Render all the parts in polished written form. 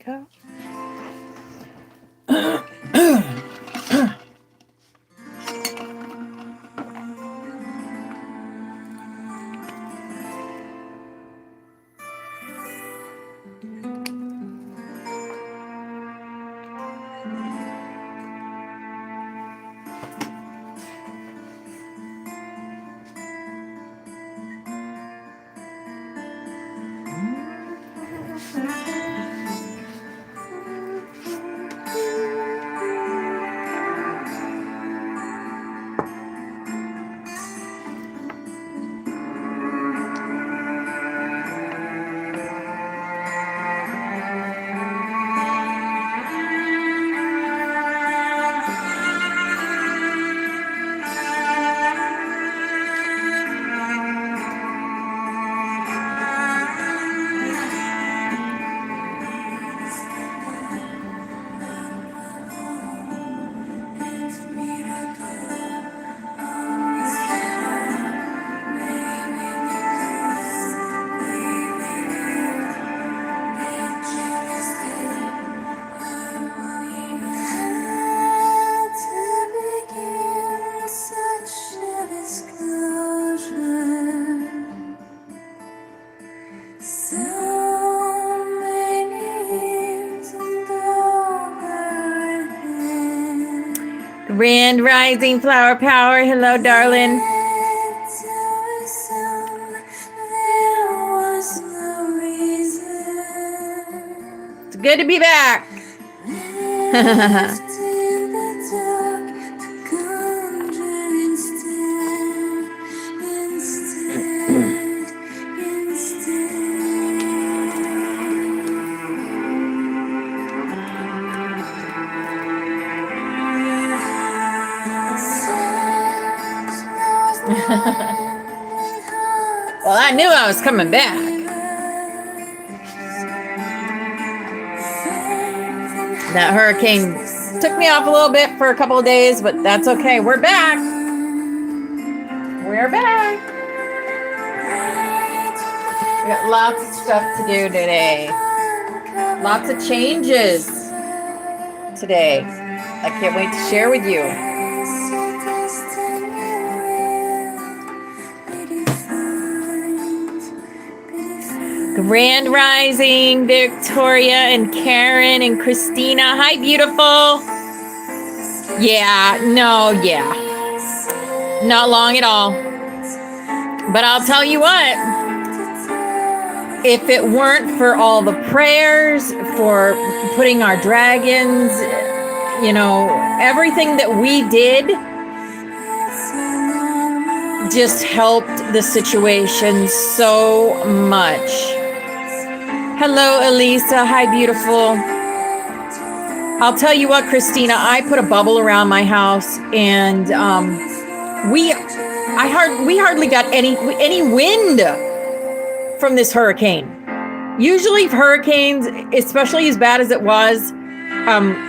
America. Grand Rising Flower Power. Hello, darling. It's good to be back. Well, I knew I was coming back. That hurricane took me off a little bit for a couple of days, but that's okay. We're back. We're back. We got lots of stuff to do today. Lots of changes today. I can't wait to share with you. Grand Rising, Victoria and Karen and Christina. Hi, beautiful. Yeah. Not long at all. But I'll tell you what, if it weren't for all the prayers, for putting our dragons, everything that we did just helped the situation so much. Hello, Elisa. Hi, beautiful. I'll tell you what, Christina, I put a bubble around my house, and we hardly got any wind from this hurricane. Usually hurricanes, especially as bad as it was,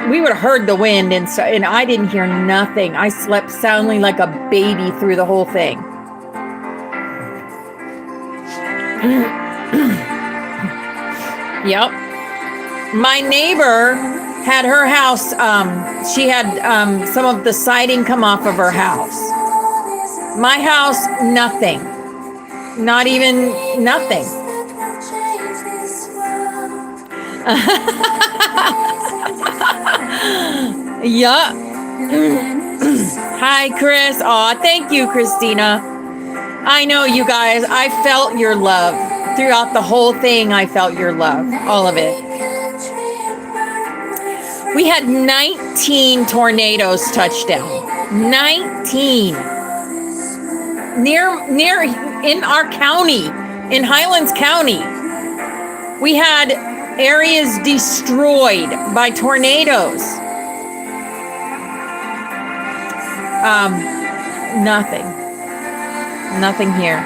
we would have heard the wind, and I didn't hear nothing. I slept soundly like a baby through the whole thing. Yep. My neighbor had her house, she had some of the siding come off of her house. My house, nothing. Not even nothing. Yeah. Hi, Chris. Aw, thank you, Christina. I know, you guys. I felt your love. Throughout the whole thing, I felt your love. All of it. We had 19 tornadoes touch down. 19. Near in our county, in Highlands County. We had areas destroyed by tornadoes. Nothing here.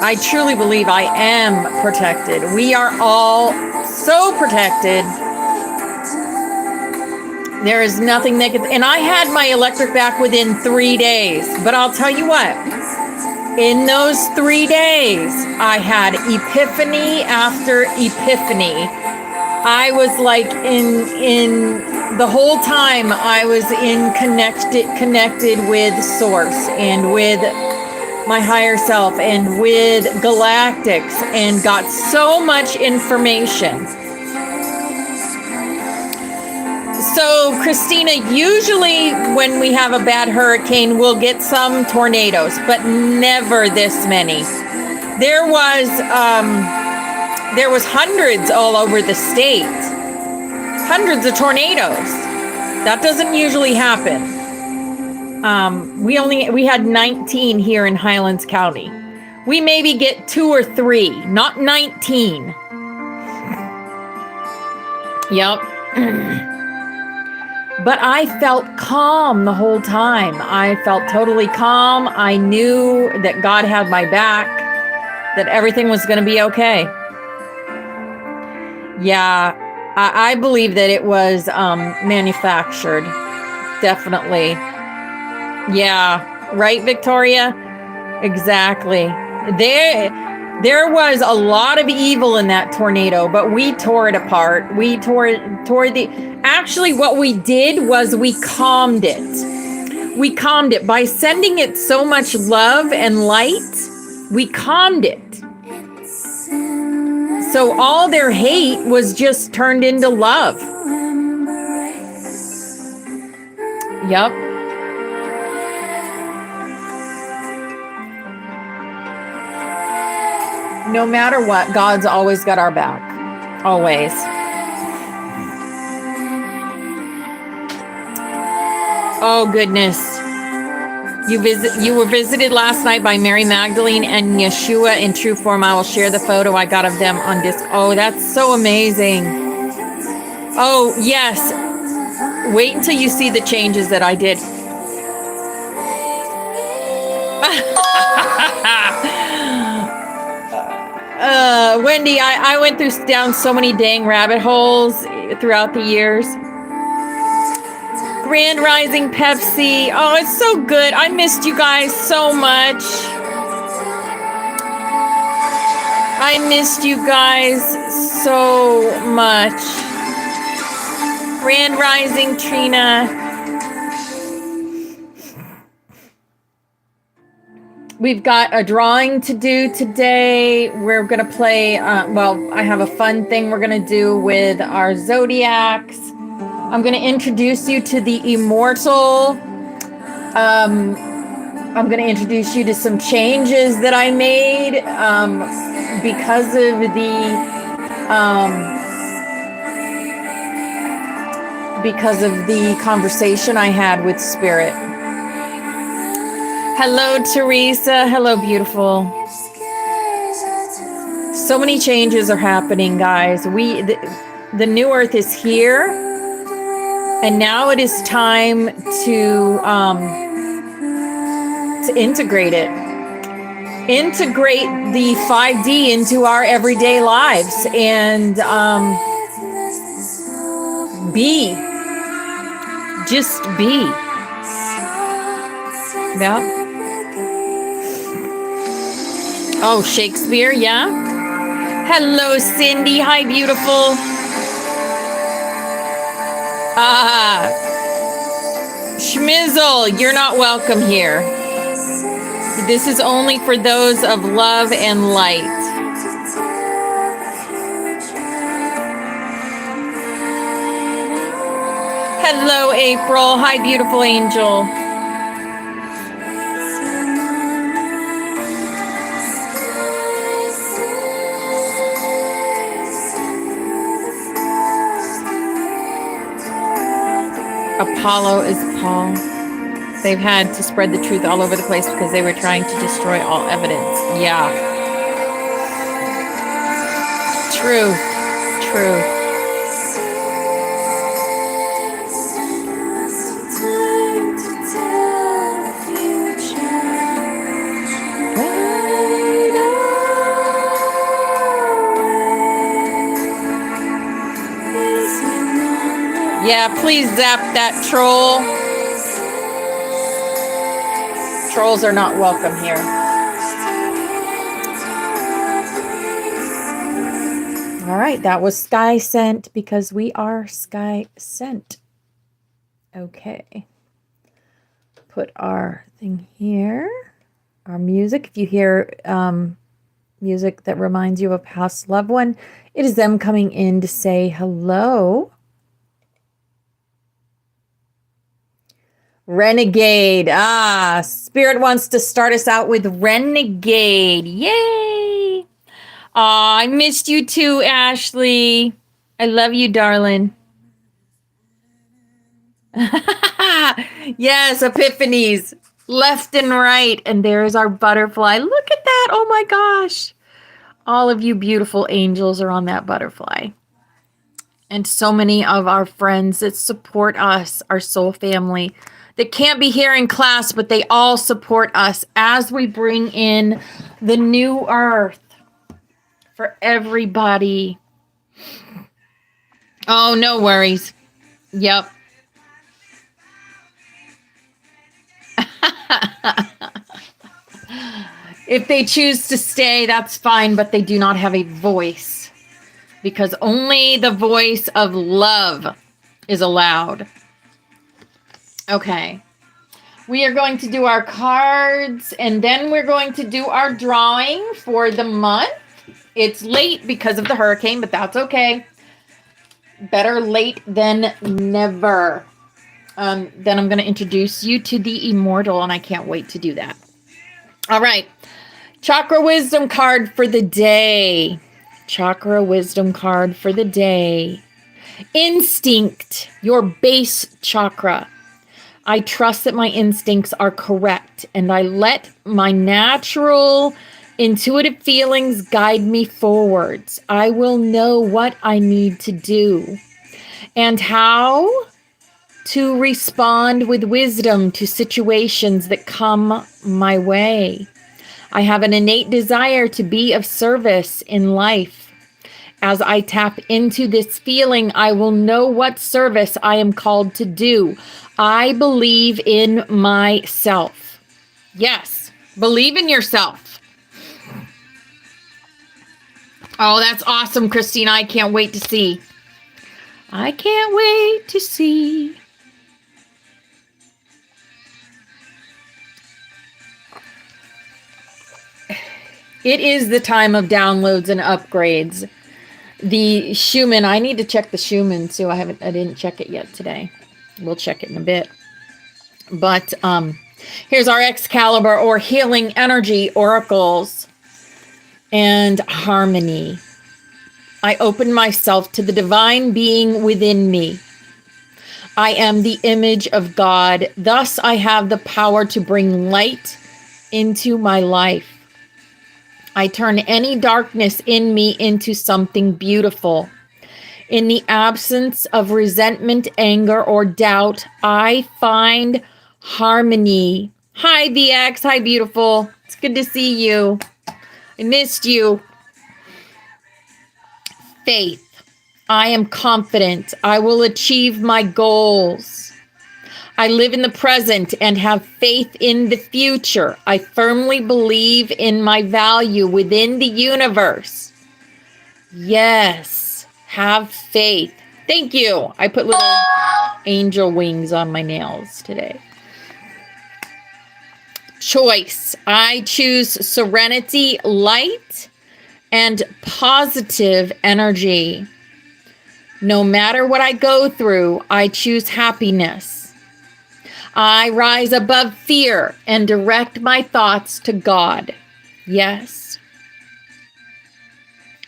I truly believe I am protected. We are all so protected. There is nothing that could, and I had my electric back within 3 days. But I'll tell you what, In those 3 days, I had epiphany after epiphany. I was like in the whole time I was connected with source and with my higher self and with galactics, and got so much information. So, Christina, usually when we have a bad hurricane, we'll get some tornadoes, but never this many. There was hundreds all over the state. Hundreds of tornadoes. That doesn't usually happen. We had 19 here in Highlands County. We maybe get 2 or 3, not 19. Yep. But I felt calm the whole time. I felt totally calm. I knew that God had my back, that everything was going to be okay. Yeah, I believe that it was manufactured. Definitely. Yeah, right, Victoria? Exactly. There was a lot of evil in that tornado, but we tore it apart. Actually, what we did was we calmed it. We calmed it by sending it so much love and light. We calmed it. So all their hate was just turned into love. Yep. No matter what, God's always got our back. Always. Oh, goodness. You were visited last night by Mary Magdalene and Yeshua in true form. I will share the photo I got of them on disc. Oh, that's so amazing. Oh, yes. Wait until you see the changes that I did. Wendy, I went down so many dang rabbit holes throughout the years. Grand Rising Pepsi. Oh, it's so good. I missed you guys so much. I missed you guys so much. Grand Rising Trina. We've got a drawing to do today. We're going to play, I have a fun thing we're going to do with our zodiacs. I'm going to introduce you to the immortal. I'm going to introduce you to some changes that I made because of the conversation I had with Spirit. Hello, Teresa. Hello, beautiful. So many changes are happening, guys. The new earth is here, and now it is time to integrate it. Integrate the 5D into our everyday lives and just be. Yeah. Oh, Shakespeare, yeah. Hello, Cindy. Hi, beautiful. Schmizzle, you're not welcome here. This is only for those of love and light. Hello, April. Hi, beautiful angel. Apollo is Paul. They've had to spread the truth all over the place because they were trying to destroy all evidence. Yeah. Truth. Yeah, please zap that troll. Trolls are not welcome here. All right, that was sky sent because we are sky sent. Okay. Put our thing here. Our music. If you hear music that reminds you of a past loved one, it is them coming in to say hello. Renegade. Spirit wants to start us out with Renegade. Yay! I missed you too, Ashley. I love you, darling. Yes, epiphanies. Left and right. And there's our butterfly. Look at that. Oh my gosh. All of you beautiful angels are on that butterfly. And so many of our friends that support us, our soul family, that can't be here in class, but they all support us as we bring in the new earth for everybody. Oh, no worries. Yep. If they choose to stay, that's fine, but they do not have a voice, because only the voice of love is allowed. Okay. We are going to do our cards, and then we're going to do our drawing for the month. It's late because of the hurricane, but that's okay. Better late than never. Then I'm going to introduce you to the immortal, and I can't wait to do that. All right. Chakra wisdom card for the day. Chakra wisdom card for the day. Instinct, your base chakra. I trust that my instincts are correct, and I let my natural intuitive feelings guide me forwards. I will know what I need to do and how to respond with wisdom to situations that come my way. I have an innate desire to be of service in life. As I tap into this feeling, I will know what service I am called to do. I believe in myself. Yes, believe in yourself. Oh, that's awesome, Christina. I can't wait to see. I can't wait to see. It is the time of downloads and upgrades. The Schumann, I need to check the Schumann too. I didn't check it yet today. We'll check it in a bit. But here's our Excalibur or healing energy oracles and harmony. I open myself to the divine being within me. I am the image of God. Thus, I have the power to bring light into my life. I turn any darkness in me into something beautiful. In the absence of resentment, anger, or doubt, I find harmony. Hi, VX. Hi, beautiful. It's good to see you. I missed you. Faith. I am confident. I will achieve my goals. I live in the present and have faith in the future. I firmly believe in my value within the universe. Yes, have faith. Thank you. I put little angel wings on my nails today. Choice. I choose serenity, light, and positive energy. No matter what I go through, I choose happiness. I rise above fear and direct my thoughts to God. Yes.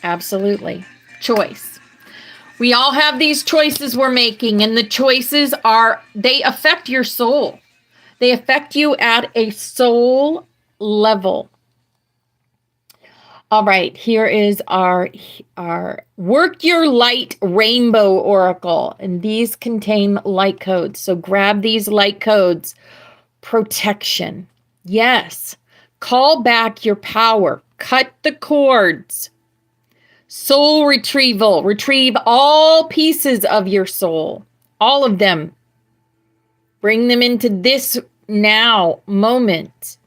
Absolutely. Choice. We all have these choices we're making, and the choices they affect your soul. They affect you at a soul level. All right, here is our Work Your Light Rainbow Oracle, and these contain light codes. So grab these light codes. Protection. Yes. Call back your power. Cut the cords. Soul retrieval. Retrieve all pieces of your soul. All of them. Bring them into this now moment.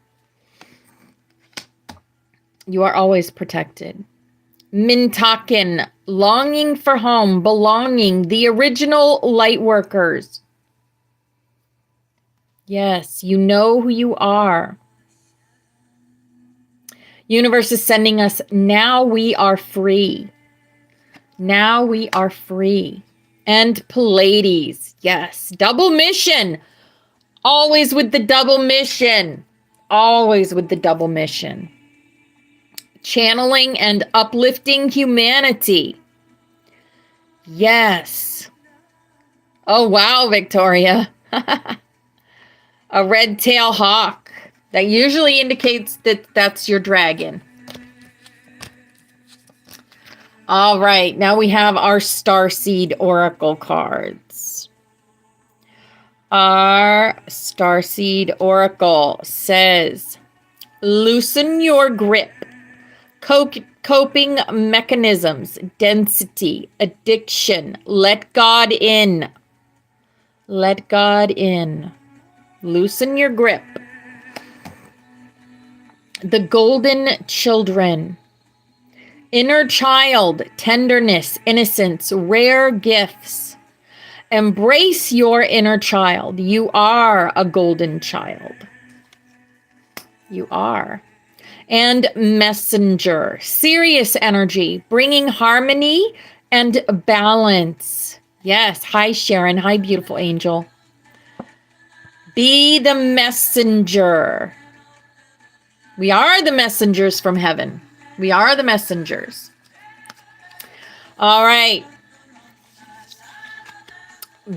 You are always protected. Mintakin, longing for home, belonging, the original light workers. Yes, you know who you are. Universe is sending us, now we are free. Now we are free. And Pleiades, yes, double mission. Always with the double mission. Always with the double mission. Channeling and uplifting humanity. Yes. Oh, wow, Victoria. A red-tailed hawk. That usually indicates that that's your dragon. All right, now we have our Starseed Oracle cards. Our Starseed Oracle says, loosen your grip. Coping mechanisms, density, addiction. Let God in. Let God in. Loosen your grip. The golden children. Inner child, tenderness, innocence, rare gifts. Embrace your inner child. You are a golden child. You are. And messenger, serious energy, bringing harmony and balance. Yes. Hi, Sharon. Hi, beautiful angel. Be the messenger. We are the messengers from heaven. We are the messengers. All right.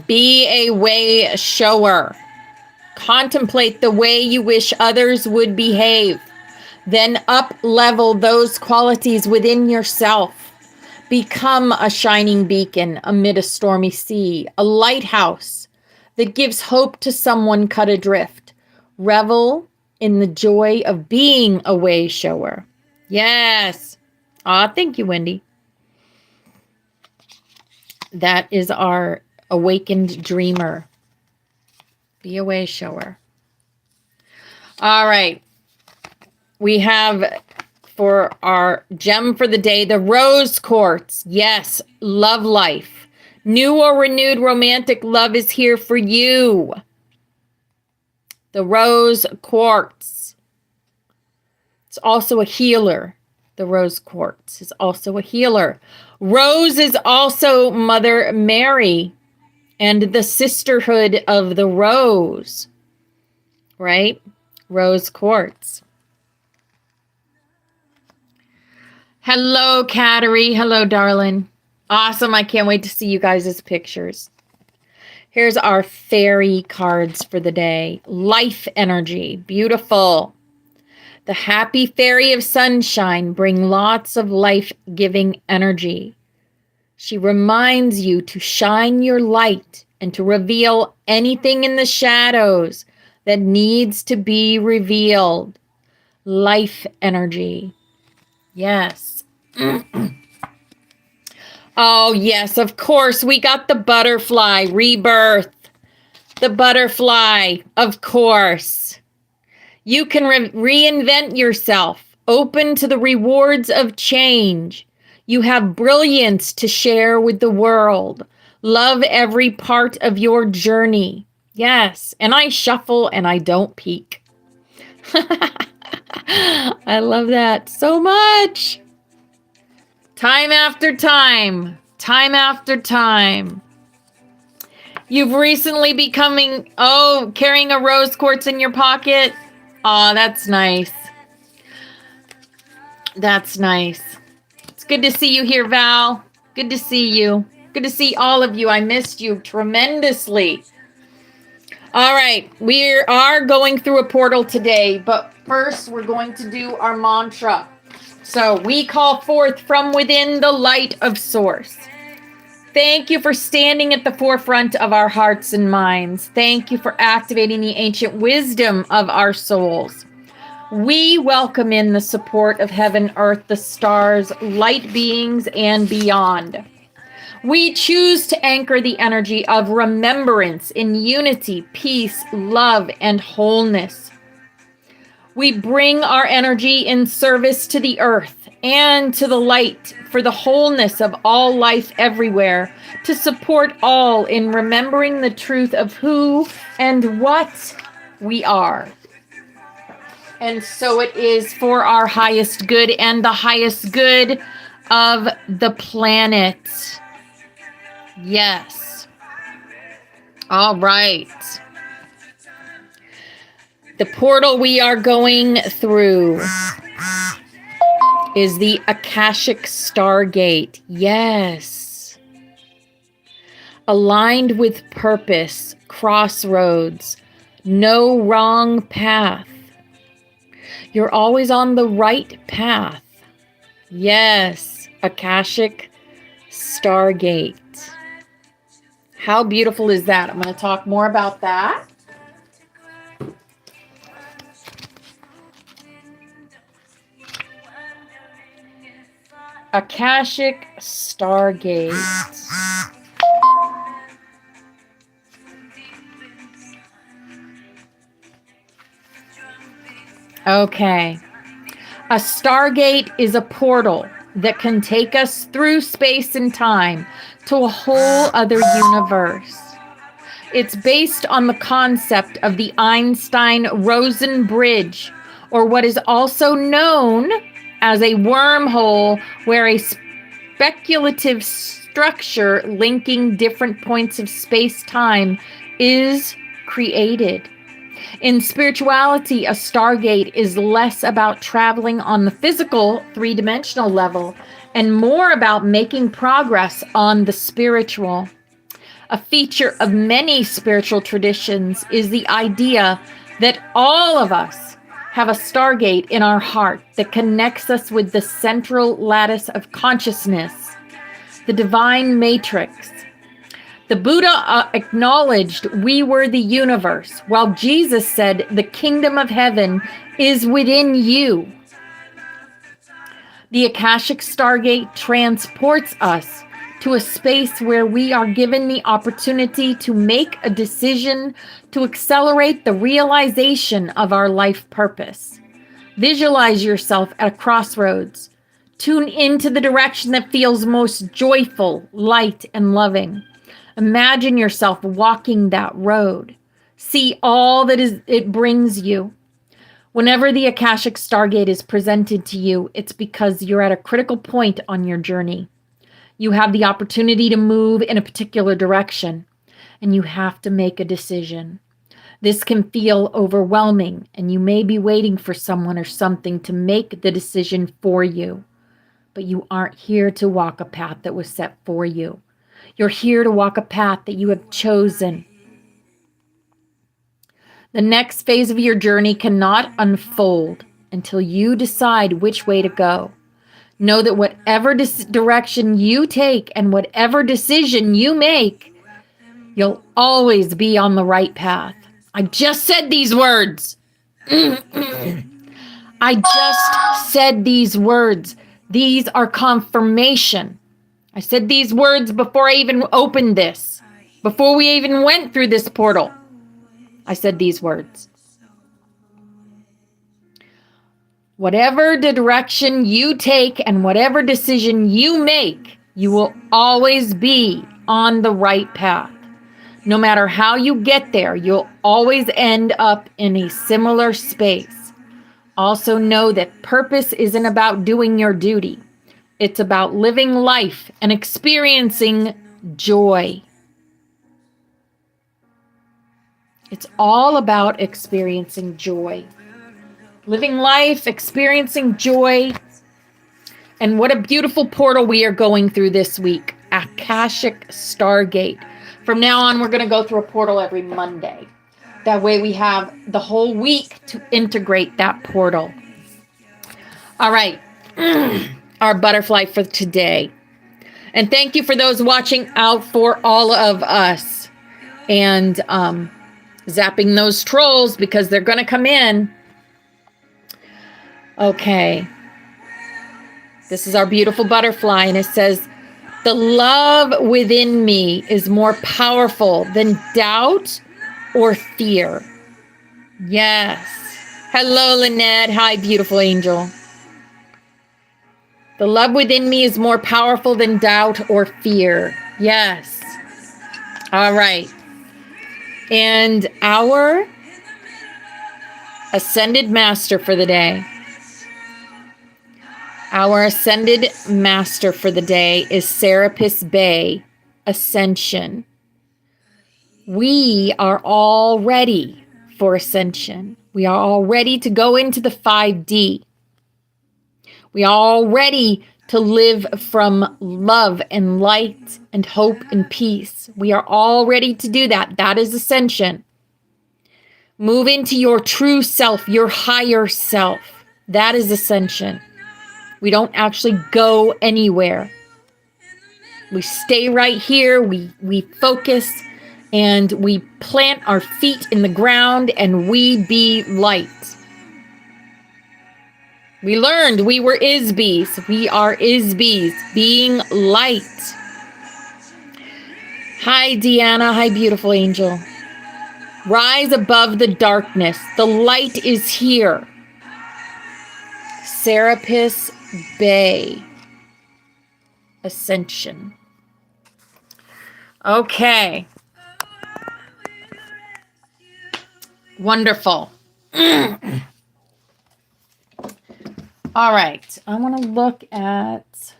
Be a way shower. Contemplate the way you wish others would behave. Then up-level those qualities within yourself. Become a shining beacon amid a stormy sea, a lighthouse that gives hope to someone cut adrift. Revel in the joy of being a way shower. Yes. Thank you, Wendy. That is our awakened dreamer. Be a way shower. All right. We have for our gem for the day, the rose quartz. Yes, love life. New or renewed romantic love is here for you. The rose quartz. It's also a healer. The rose quartz is also a healer. Rose is also Mother Mary and the sisterhood of the rose, right? Rose quartz. Hello, Kateri. Hello, darling. Awesome. I can't wait to see you guys' pictures. Here's our fairy cards for the day. Life energy. Beautiful. The happy fairy of sunshine bring lots of life-giving energy. She reminds you to shine your light and to reveal anything in the shadows that needs to be revealed. Life energy. Yes. Oh, yes, of course. We got the butterfly rebirth. The butterfly, of course. You can reinvent yourself. Open to the rewards of change. You have brilliance to share with the world. Love every part of your journey. Yes, and I shuffle and I don't peek. I love that so much. Time after time. Time after time. You've recently becoming, carrying a rose quartz in your pocket. Oh, that's nice. That's nice. It's good to see you here, Val. Good to see you. Good to see all of you. I missed you tremendously. All right, we are going through a portal today, but first we're going to do our mantra. So we call forth from within the light of Source. Thank you for standing at the forefront of our hearts and minds. Thank you for activating the ancient wisdom of our souls. We welcome in the support of heaven, earth, the stars, light beings, and beyond. We choose to anchor the energy of remembrance in unity, peace, love, and wholeness. We bring our energy in service to the earth and to the light for the wholeness of all life everywhere, to support all in remembering the truth of who and what we are. And so it is for our highest good and the highest good of the planet. Yes. All right. The portal we are going through is the Akashic Stargate. Yes. Aligned with purpose, crossroads, no wrong path. You're always on the right path. Yes, Akashic Stargate. How beautiful is that? I'm going to talk more about that. Akashic Stargate. Okay. A Stargate is a portal that can take us through space and time to a whole other universe. It's based on the concept of the Einstein-Rosen bridge, or what is also known as a wormhole, where a speculative structure linking different points of space-time is created. In spirituality, a Stargate is less about traveling on the physical, three-dimensional level and more about making progress on the spiritual. A feature of many spiritual traditions is the idea that all of us have a Stargate in our heart that connects us with the central lattice of consciousness, the divine matrix. The Buddha acknowledged we were the universe, while Jesus said the kingdom of heaven is within you. The Akashic Stargate transports us to a space where we are given the opportunity to make a decision to accelerate the realization of our life purpose. Visualize yourself at a crossroads. Tune into the direction that feels most joyful, light, and loving. Imagine yourself walking that road. See all that it brings you. Whenever the Akashic Stargate is presented to you, it's because you're at a critical point on your journey. You have the opportunity to move in a particular direction, and you have to make a decision. This can feel overwhelming, and you may be waiting for someone or something to make the decision for you. But you aren't here to walk a path that was set for you. You're here to walk a path that you have chosen. The next phase of your journey cannot unfold until you decide which way to go. Know that whatever direction you take and whatever decision you make, you'll always be on the right path. I just said these words. I just said these words. These are confirmation. I said these words before I even opened this, before we even went through this portal. I said these words. Whatever the direction you take and whatever decision you make, you will always be on the right path. No matter how you get there, you'll always end up in a similar space. Also know that purpose isn't about doing your duty. It's about living life and experiencing joy. It's all about experiencing joy. Living life, experiencing joy. And what a beautiful portal we are going through this week. Akashic Stargate. From now on, we're going to go through a portal every Monday. That way we have the whole week to integrate that portal. All right. Our butterfly for today. And thank you for those watching out for all of us. And zapping those trolls because they're going to come in. Okay. This is our beautiful butterfly, and it says, the love within me is more powerful than doubt or fear. Yes. Hello, Lynette. Hi, beautiful angel. The love within me is more powerful than doubt or fear. Yes. All right. And our ascended master for the day. Our ascended master for the day is Serapis Bey, Ascension. We are all ready for ascension. We are all ready to go into the 5D. We are all ready to live from love and light and hope and peace. We are all ready to do that. That is ascension. Move into your true self, your higher self. That is ascension. We don't actually go anywhere. We stay right here. We focus and we plant our feet in the ground and we be light. We learned we were Isbees. We are Isbees, being light. Hi, Deanna. Hi, beautiful angel. Rise above the darkness. The light is here. Serapis Bey, Ascension. Okay. Wonderful. All right. I want to look at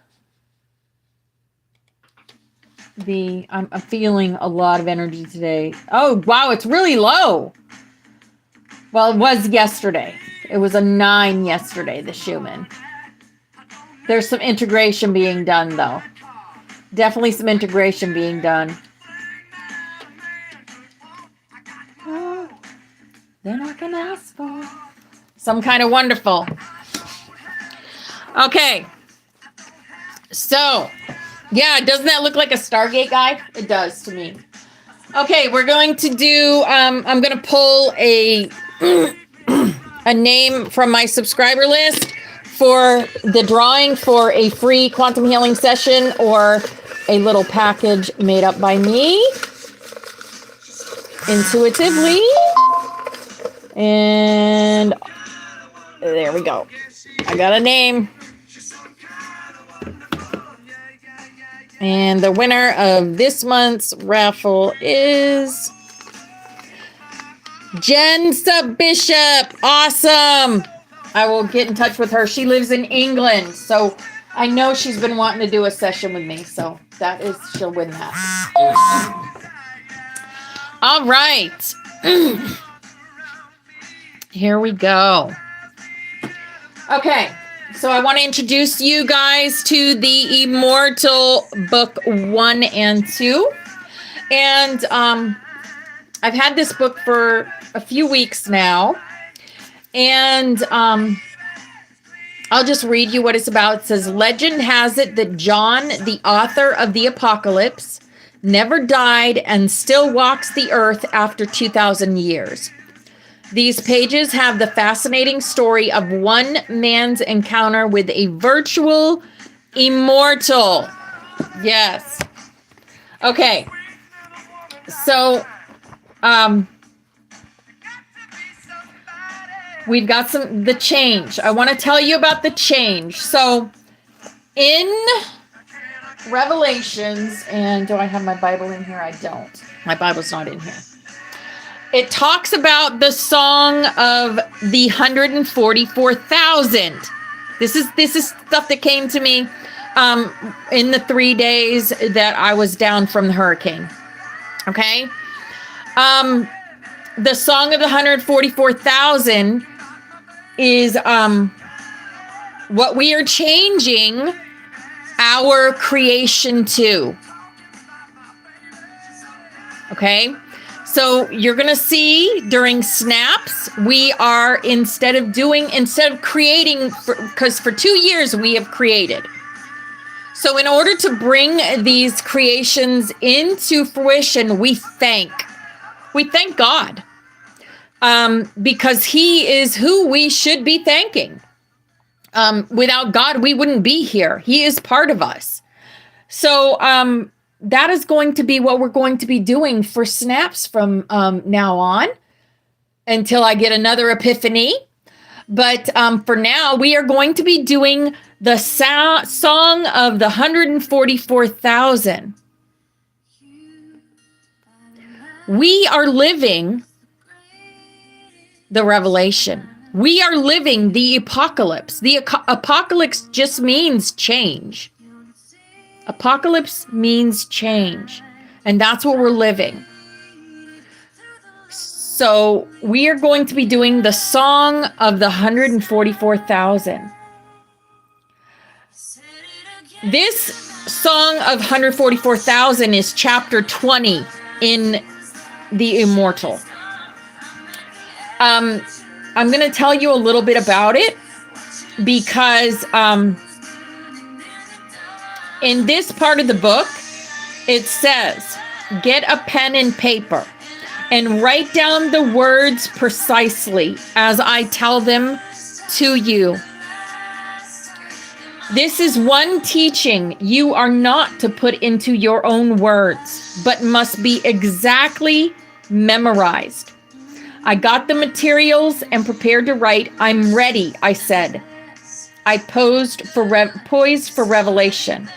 I'm feeling a lot of energy today. Oh, wow. It's really low. Well, it was yesterday. It was a 9 yesterday, the Schumann. There's some integration being done, though. Definitely some integration being done. Oh, then I can ask for some kind of wonderful. Okay. So, yeah, doesn't that look like a Stargate guy? It does to me. Okay, we're going to do, I'm going to pull a name from my subscriber list for the drawing for a free quantum healing session or a little package made up by me intuitively. And there we go. I got a name. And the winner of this month's raffle is Jen Bishop. Awesome. I will get in touch with her. She lives in England, so I know she's been wanting to do a session with me. So she'll win that. All right. Here we go. Okay. So I want to introduce you guys to the Immortal Book 1 and 2. And I've had this book for a few weeks now. And I'll just read you what it's about. It says, legend has it that John, the author of the Apocalypse, never died and still walks the earth after 2,000 years. These pages have the fascinating story of one man's encounter with a virtual immortal. Yes. Okay. So, we've got the change. I want to tell you about the change. So, in Revelations, and do I have my Bible in here? I don't. My Bible's not in here. It talks about the song of the 144,000. This is stuff that came to me in the 3 days that I was down from the hurricane. Okay? The song of the 144,000 is what we are changing our creation to. Okay? So you're going to see during snaps, we are instead of creating, because for 2 years we have created. So in order to bring these creations into fruition, we thank God, because He is who we should be thanking. Without God, we wouldn't be here. He is part of us. So, that is going to be what we're going to be doing for snaps from now on until I get another epiphany. But for now, we are going to be doing the song of the 144,000. We are living the revelation. We are living the apocalypse. The apocalypse just means change. Apocalypse means change. And that's what we're living. So we are going to be doing the song of the 144,000. This song of 144,000 is chapter 20 in The Immortal. I'm going to tell you a little bit about it because in this part of the book, it says, get a pen and paper and write down the words precisely as I tell them to you. This is one teaching you are not to put into your own words, but must be exactly memorized. I got the materials and prepared to write. I'm ready, I said. I poised for revelation.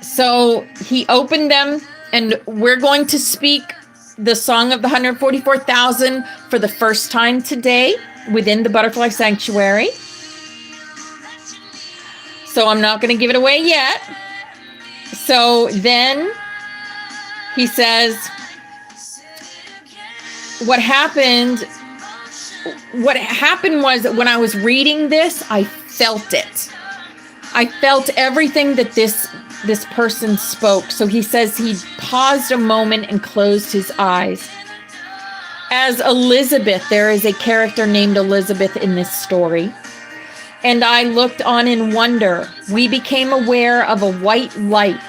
So he opened them, and we're going to speak the song of the 144,000 for the first time today within the Butterfly Sanctuary. So I'm not going to give it away yet. So then he says, what happened was when I was reading this, I felt it. I felt everything that this person spoke. So he says he paused a moment and closed his eyes. As Elizabeth, there is a character named Elizabeth in this story. And I looked on in wonder. We became aware of a white light,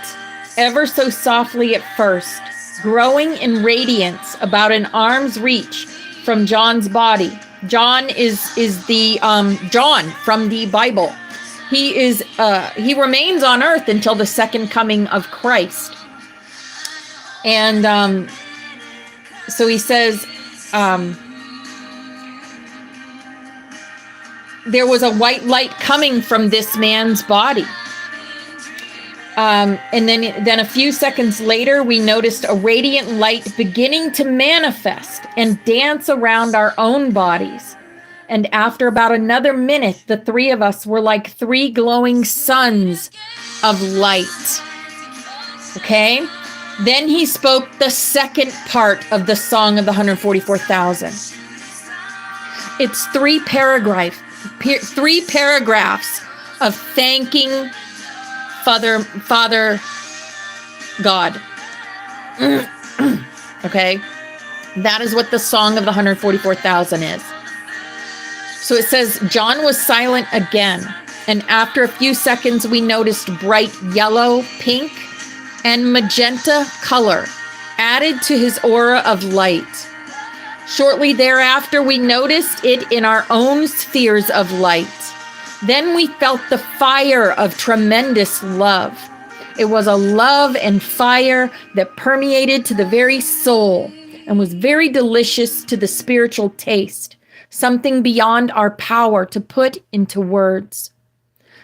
ever so softly at first, growing in radiance about an arm's reach from John's body. John is the John from the Bible. He remains on earth until the second coming of Christ. And so he says, there was a white light coming from this man's body. And then a few seconds later, we noticed a radiant light beginning to manifest and dance around our own bodies. And after about another minute, the three of us were like three glowing suns of light. Okay? Then he spoke the second part of the song of the 144,000. It's three paragraphs of thanking Father God. Okay? That is what the song of the 144,000 is. So it says, John was silent again, and after a few seconds, we noticed bright yellow, pink, and magenta color added to his aura of light. Shortly thereafter, we noticed it in our own spheres of light. Then we felt the fire of tremendous love. It was a love and fire that permeated to the very soul and was very delicious to the spiritual taste. Something beyond our power to put into words.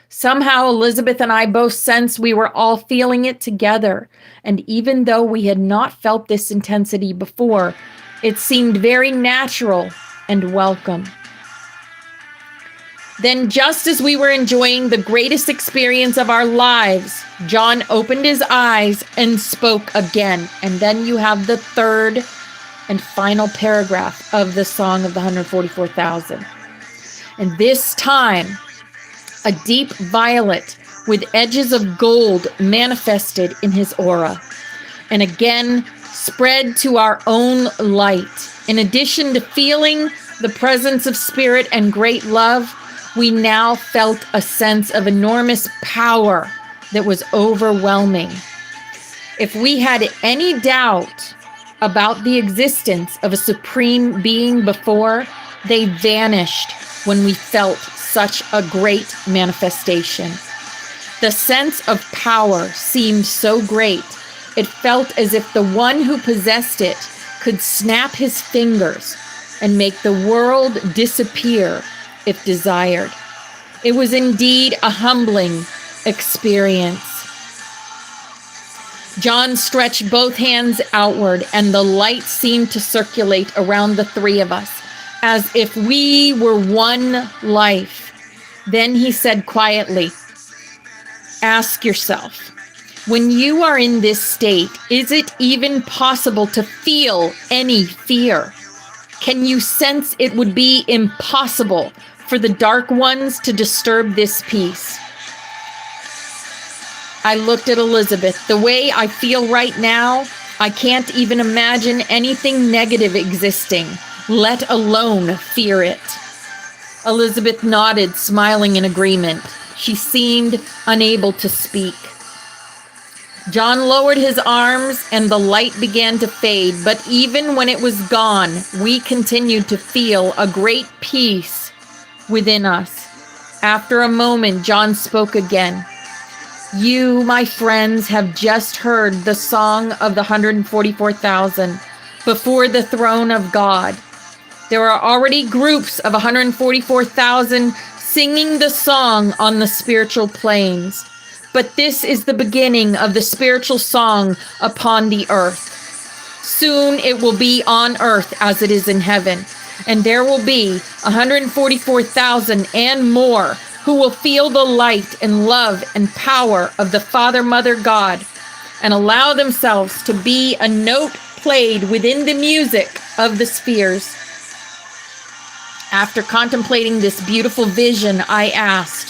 Somehow Elizabeth and I both sensed we were all feeling it together, and even though we had not felt this intensity before, it seemed very natural and welcome. Then, just as we were enjoying the greatest experience of our lives, John opened his eyes and spoke again. And then you have the third and final paragraph of the song of the 144,000. And this time, a deep violet with edges of gold manifested in his aura, and again spread to our own light. In addition to feeling the presence of spirit and great love, we now felt a sense of enormous power that was overwhelming. If we had any doubt about the existence of a supreme being before, they vanished when we felt such a great manifestation. The sense of power seemed so great, it felt as if the one who possessed it could snap his fingers and make the world disappear if desired. It was indeed a humbling experience. John stretched both hands outward, and the light seemed to circulate around the three of us, as if we were one life. Then he said quietly, "Ask yourself, when you are in this state, is it even possible to feel any fear? Can you sense it would be impossible for the dark ones to disturb this peace?" I looked at Elizabeth. The way I feel right now, I can't even imagine anything negative existing, let alone fear it. Elizabeth nodded, smiling in agreement. She seemed unable to speak. John lowered his arms and the light began to fade, but even when it was gone, we continued to feel a great peace within us. After a moment, John spoke again. "You, my friends, have just heard the song of the 144,000 before the throne of God. There are already groups of 144,000 singing the song on the spiritual planes. But this is the beginning of the spiritual song upon the earth. Soon it will be on earth as it is in heaven. And there will be 144,000 and more who will feel the light and love and power of the Father, Mother, God, and allow themselves to be a note played within the music of the spheres." After contemplating this beautiful vision, I asked,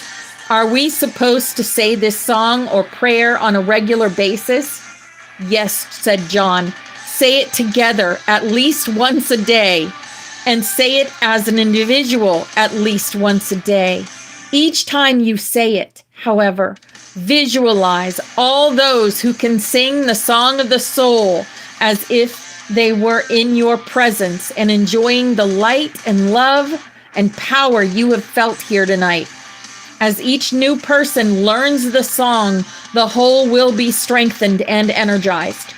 "Are we supposed to say this song or prayer on a regular basis?" "Yes," said John. "Say it together at least once a day, and say it as an individual at least once a day. Each time you say it, however, visualize all those who can sing the song of the soul as if they were in your presence and enjoying the light and love and power you have felt here tonight. As each new person learns the song, the whole will be strengthened and energized."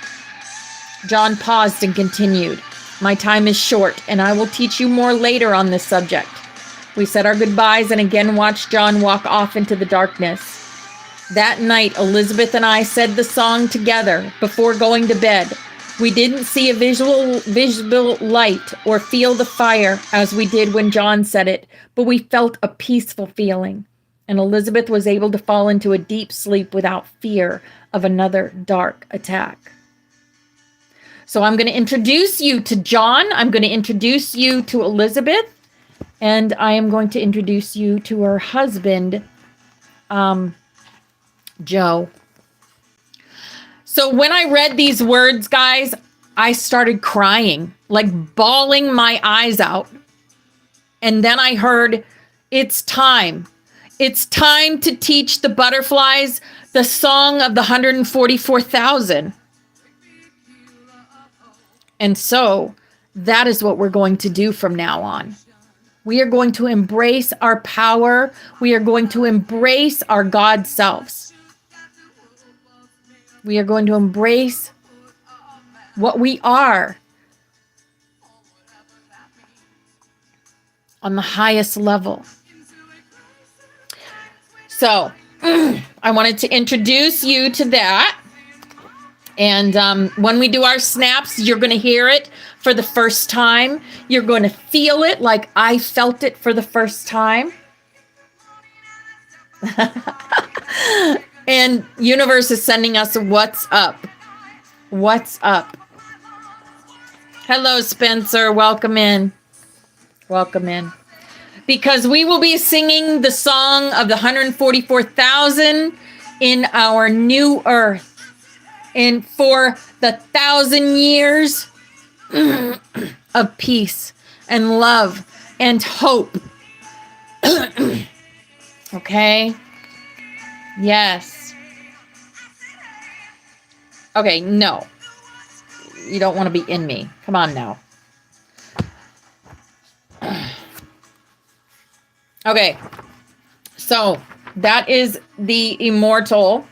John paused and continued, "My time is short, and I will teach you more later on this subject." We said our goodbyes and again watched John walk off into the darkness. That night, Elizabeth and I said the song together before going to bed. We didn't see a visual light or feel the fire as we did when John said it, but we felt a peaceful feeling. And Elizabeth was able to fall into a deep sleep without fear of another dark attack. So I'm going to introduce you to John. I'm going to introduce you to Elizabeth. And I am going to introduce you to her husband, Joe. So when I read these words, guys, I started crying, like bawling my eyes out. And then I heard, "It's time. It's time to teach the butterflies the song of the 144,000. And so that is what we're going to do from now on. We are going to embrace our power. We are going to embrace our God selves. We are going to embrace what we are on the highest level." So I wanted to introduce you to that. And when we do our snaps, you're going to hear it for the first time. You're going to feel it like I felt it for the first time. And universe is sending us what's up. What's up? Hello, Spencer. Welcome in. Welcome in. Because we will be singing the song of the 144,000 in our new earth. And for the 1,000 years of peace and love and hope. Okay? Yes. Okay, no. You don't want to be in me. Come on now. Okay. So that is the immortal.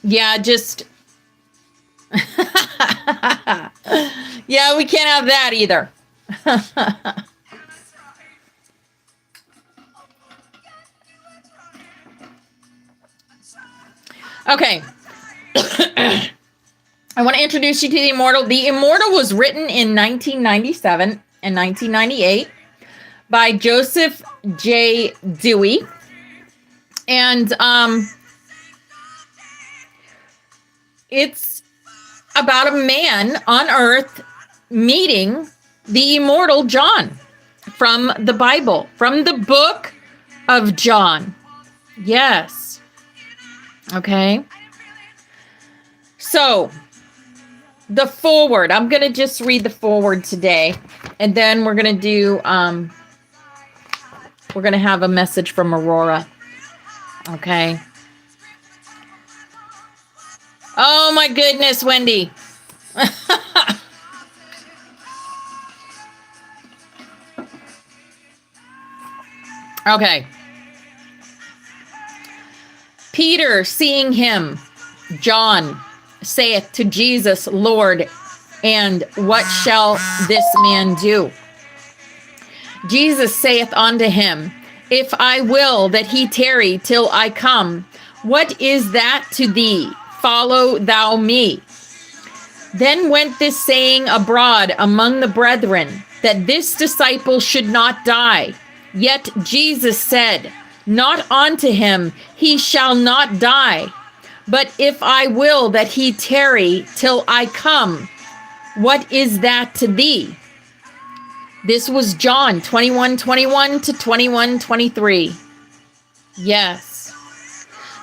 Yeah, just... yeah, we can't have that either. Okay. I want to introduce you to The Immortal. The Immortal was written in 1997 and 1998 by Joseph J. Dewey. And it's about a man on Earth meeting the immortal John from the Bible, from the book of John. Yes. Okay. So, the foreword. I'm going to just read the foreword today. And then we're going to do, we're going to have a message from Aurora. Okay. Oh my goodness, Wendy. Okay. Peter, seeing him, John saith to Jesus, Lord, and what shall this man do? Jesus saith unto him, if I will that he tarry till I come, what is that to thee? Follow thou me. Then went this saying abroad among the brethren, that this disciple should not die. Yet Jesus said, not unto him, he shall not die. But if I will that he tarry till I come, what is that to thee? This was John 21:21 to 21:23. Yes.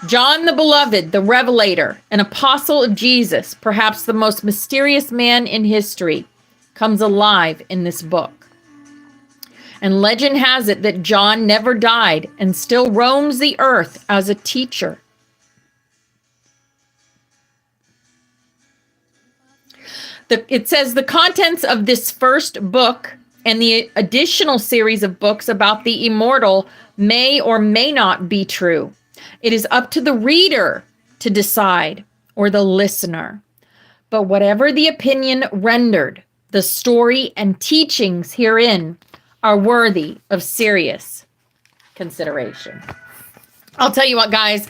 John the Beloved, the Revelator, an apostle of Jesus, perhaps the most mysterious man in history, comes alive in this book. And legend has it that John never died and still roams the earth as a teacher. It says the contents of this first book and the additional series of books about the immortal may or may not be true. It is up to the reader to decide, or the listener. But whatever the opinion rendered, the story and teachings herein are worthy of serious consideration. I'll tell you what, guys,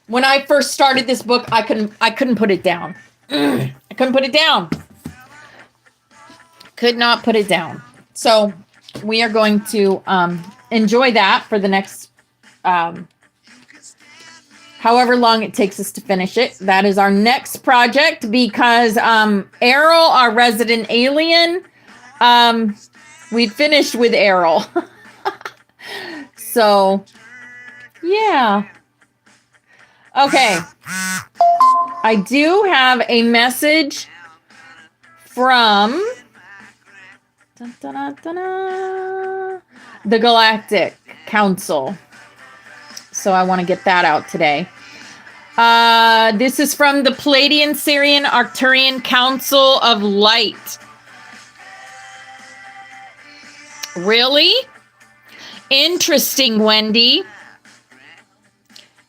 when I first started this book, I couldn't put it down. I couldn't put it down. Could not put it down. So we are going to enjoy that for the next however long it takes us to finish it. That is our next project, because Errol, our resident alien, we'd finished with Errol. So, yeah. Okay. I do have a message from the Galactic Council. So I want to get that out today. This is from the Palladian, Syrian, Arcturian Council of Light. Really? Interesting, Wendy.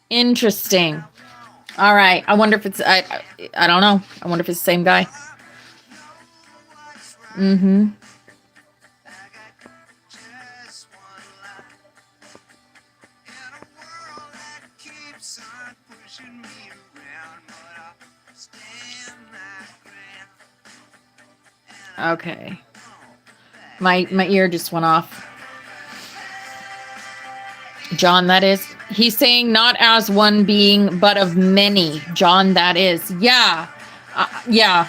Interesting. All right. I wonder if it's, I don't know. I wonder if it's the same guy. Mm-hmm. Okay. My ear just went off. John, that is. He's saying not as one being, but of many. John, that is. Yeah. Yeah.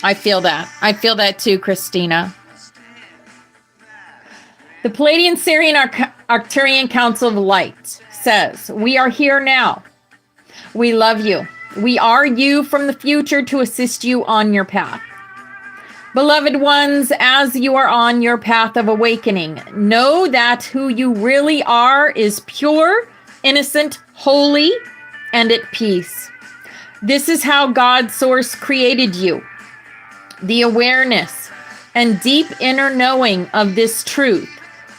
I feel that. I feel that too, Christina. The Palladian, Syrian, Arcturian Council of Light says, we are here now. We love you. We are you from the future to assist you on your path. Beloved ones, as you are on your path of awakening, know that who you really are is pure, innocent, holy, and at peace. This is how God's source created you. The awareness and deep inner knowing of this truth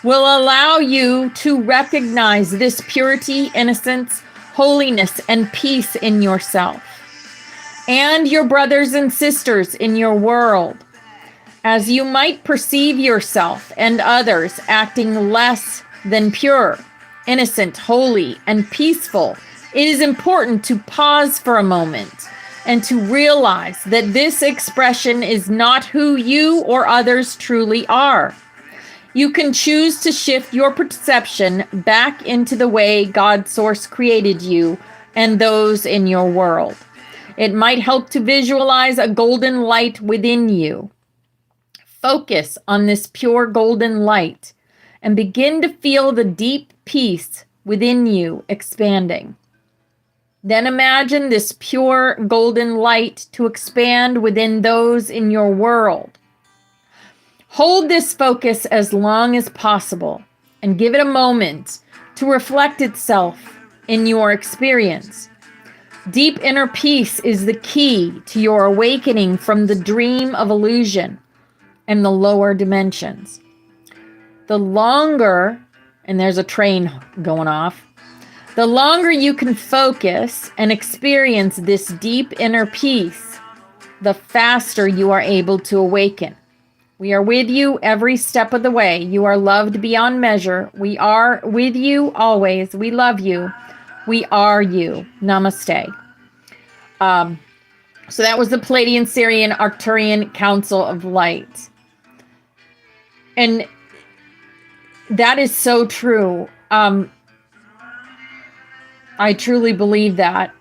will allow you to recognize this purity, innocence, holiness, and peace in yourself and your brothers and sisters in your world. As you might perceive yourself and others acting less than pure, innocent, holy, and peaceful, it is important to pause for a moment and to realize that this expression is not who you or others truly are. You can choose to shift your perception back into the way God Source created you and those in your world. It might help to visualize a golden light within you. Focus on this pure golden light and begin to feel the deep peace within you expanding. Then imagine this pure golden light to expand within those in your world. Hold this focus as long as possible and give it a moment to reflect itself in your experience. Deep inner peace is the key to your awakening from the dream of illusion and the lower dimensions. The longer, and there's a train going off, the longer you can focus and experience this deep inner peace, the faster you are able to awaken. We are with you every step of the way. You are loved beyond measure. We are with you always. We love you. We are you. Namaste. So that was the Palladian, Syrian, Arcturian Council of Light. And that is so true. I truly believe that.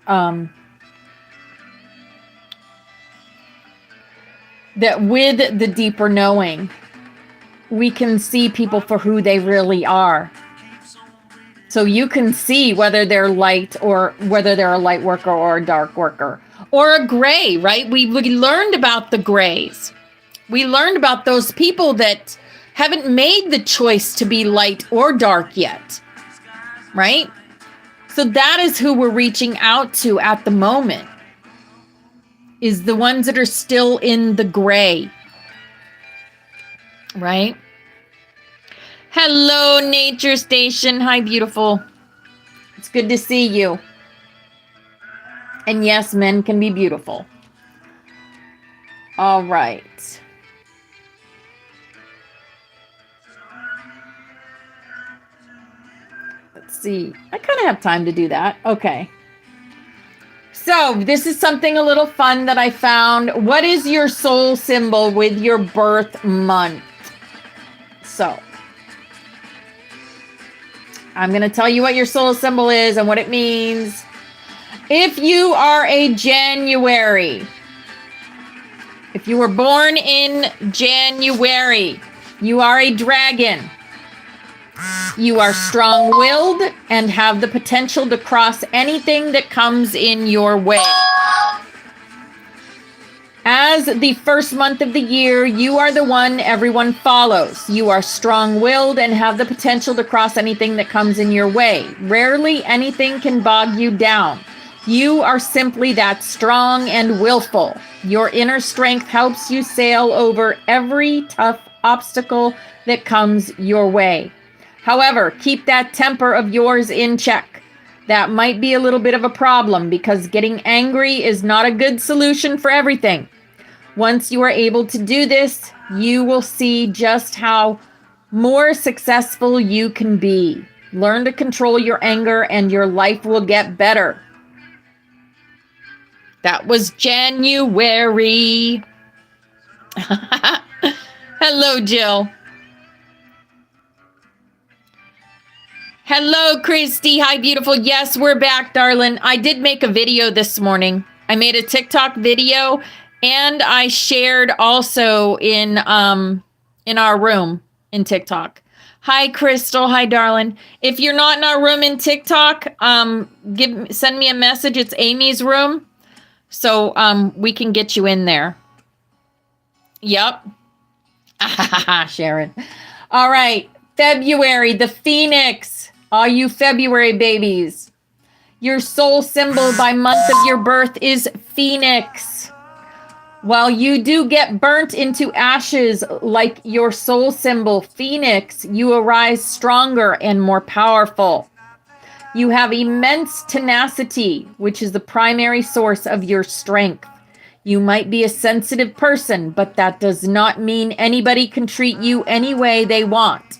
That with the deeper knowing, we can see people for who they really are. So you can see whether they're light or whether they're a light worker or a dark worker or a gray, right? We learned about the grays. We learned about those people that haven't made the choice to be light or dark yet, right? So that is who we're reaching out to at the moment, is the ones that are still in the gray, right? Hello, Nature Station. Hi, beautiful. It's good to see you. And yes, men can be beautiful. All right. Let's see. I kind of have time to do that. Okay. So this is something a little fun that I found. What is your soul symbol with your birth month? So I'm going to tell you what your soul symbol is and what it means. If you are a January, if you were born in January, you are a dragon. You are strong-willed and have the potential to cross anything that comes in your way. As the first month of the year, you are the one everyone follows. You are strong-willed and have the potential to cross anything that comes in your way. Rarely anything can bog you down. You are simply that strong and willful. Your inner strength helps you sail over every tough obstacle that comes your way. However, keep that temper of yours in check. That might be a little bit of a problem because getting angry is not a good solution for everything. Once you are able to do this, you will see just how more successful you can be. Learn to control your anger and your life will get better. That was January. Hello, Jill. Hello, Christy. Hi, beautiful. Yes, we're back, darling. I did make a video this morning. I made a TikTok video and I shared also in our room in TikTok. Hi, Crystal. Hi, darling. If you're not in our room in TikTok, send me a message. It's Amy's room. So we can get you in there. Yep. Sharon. All right. February, the Phoenix. All you February babies. Your soul symbol by month of your birth is Phoenix. While you do get burnt into ashes like your soul symbol, Phoenix, you arise stronger and more powerful. You have immense tenacity, which is the primary source of your strength. You might be a sensitive person, but that does not mean anybody can treat you any way they want.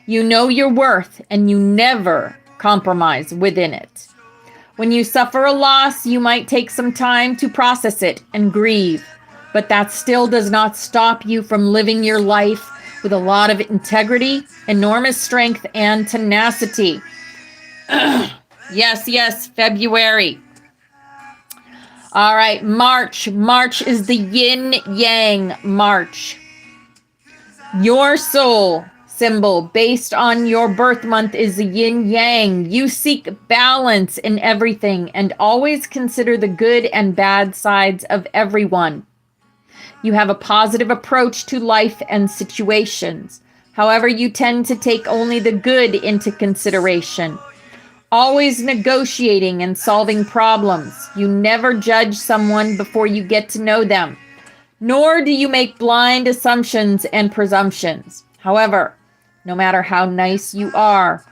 You know your worth, and you never compromise within it. When you suffer a loss, you might take some time to process it and grieve, but that still does not stop you from living your life with a lot of integrity, enormous strength, and tenacity. Yes, February. All right, March. March is the yin-yang March. Your soul symbol based on your birth month is the yin-yang. You seek balance in everything and always consider the good and bad sides of everyone. You have a positive approach to life and situations. However, you tend to take only the good into consideration. Always negotiating and solving problems. You never judge someone before you get to know them, nor do you make blind assumptions and presumptions. However, no matter how nice you are,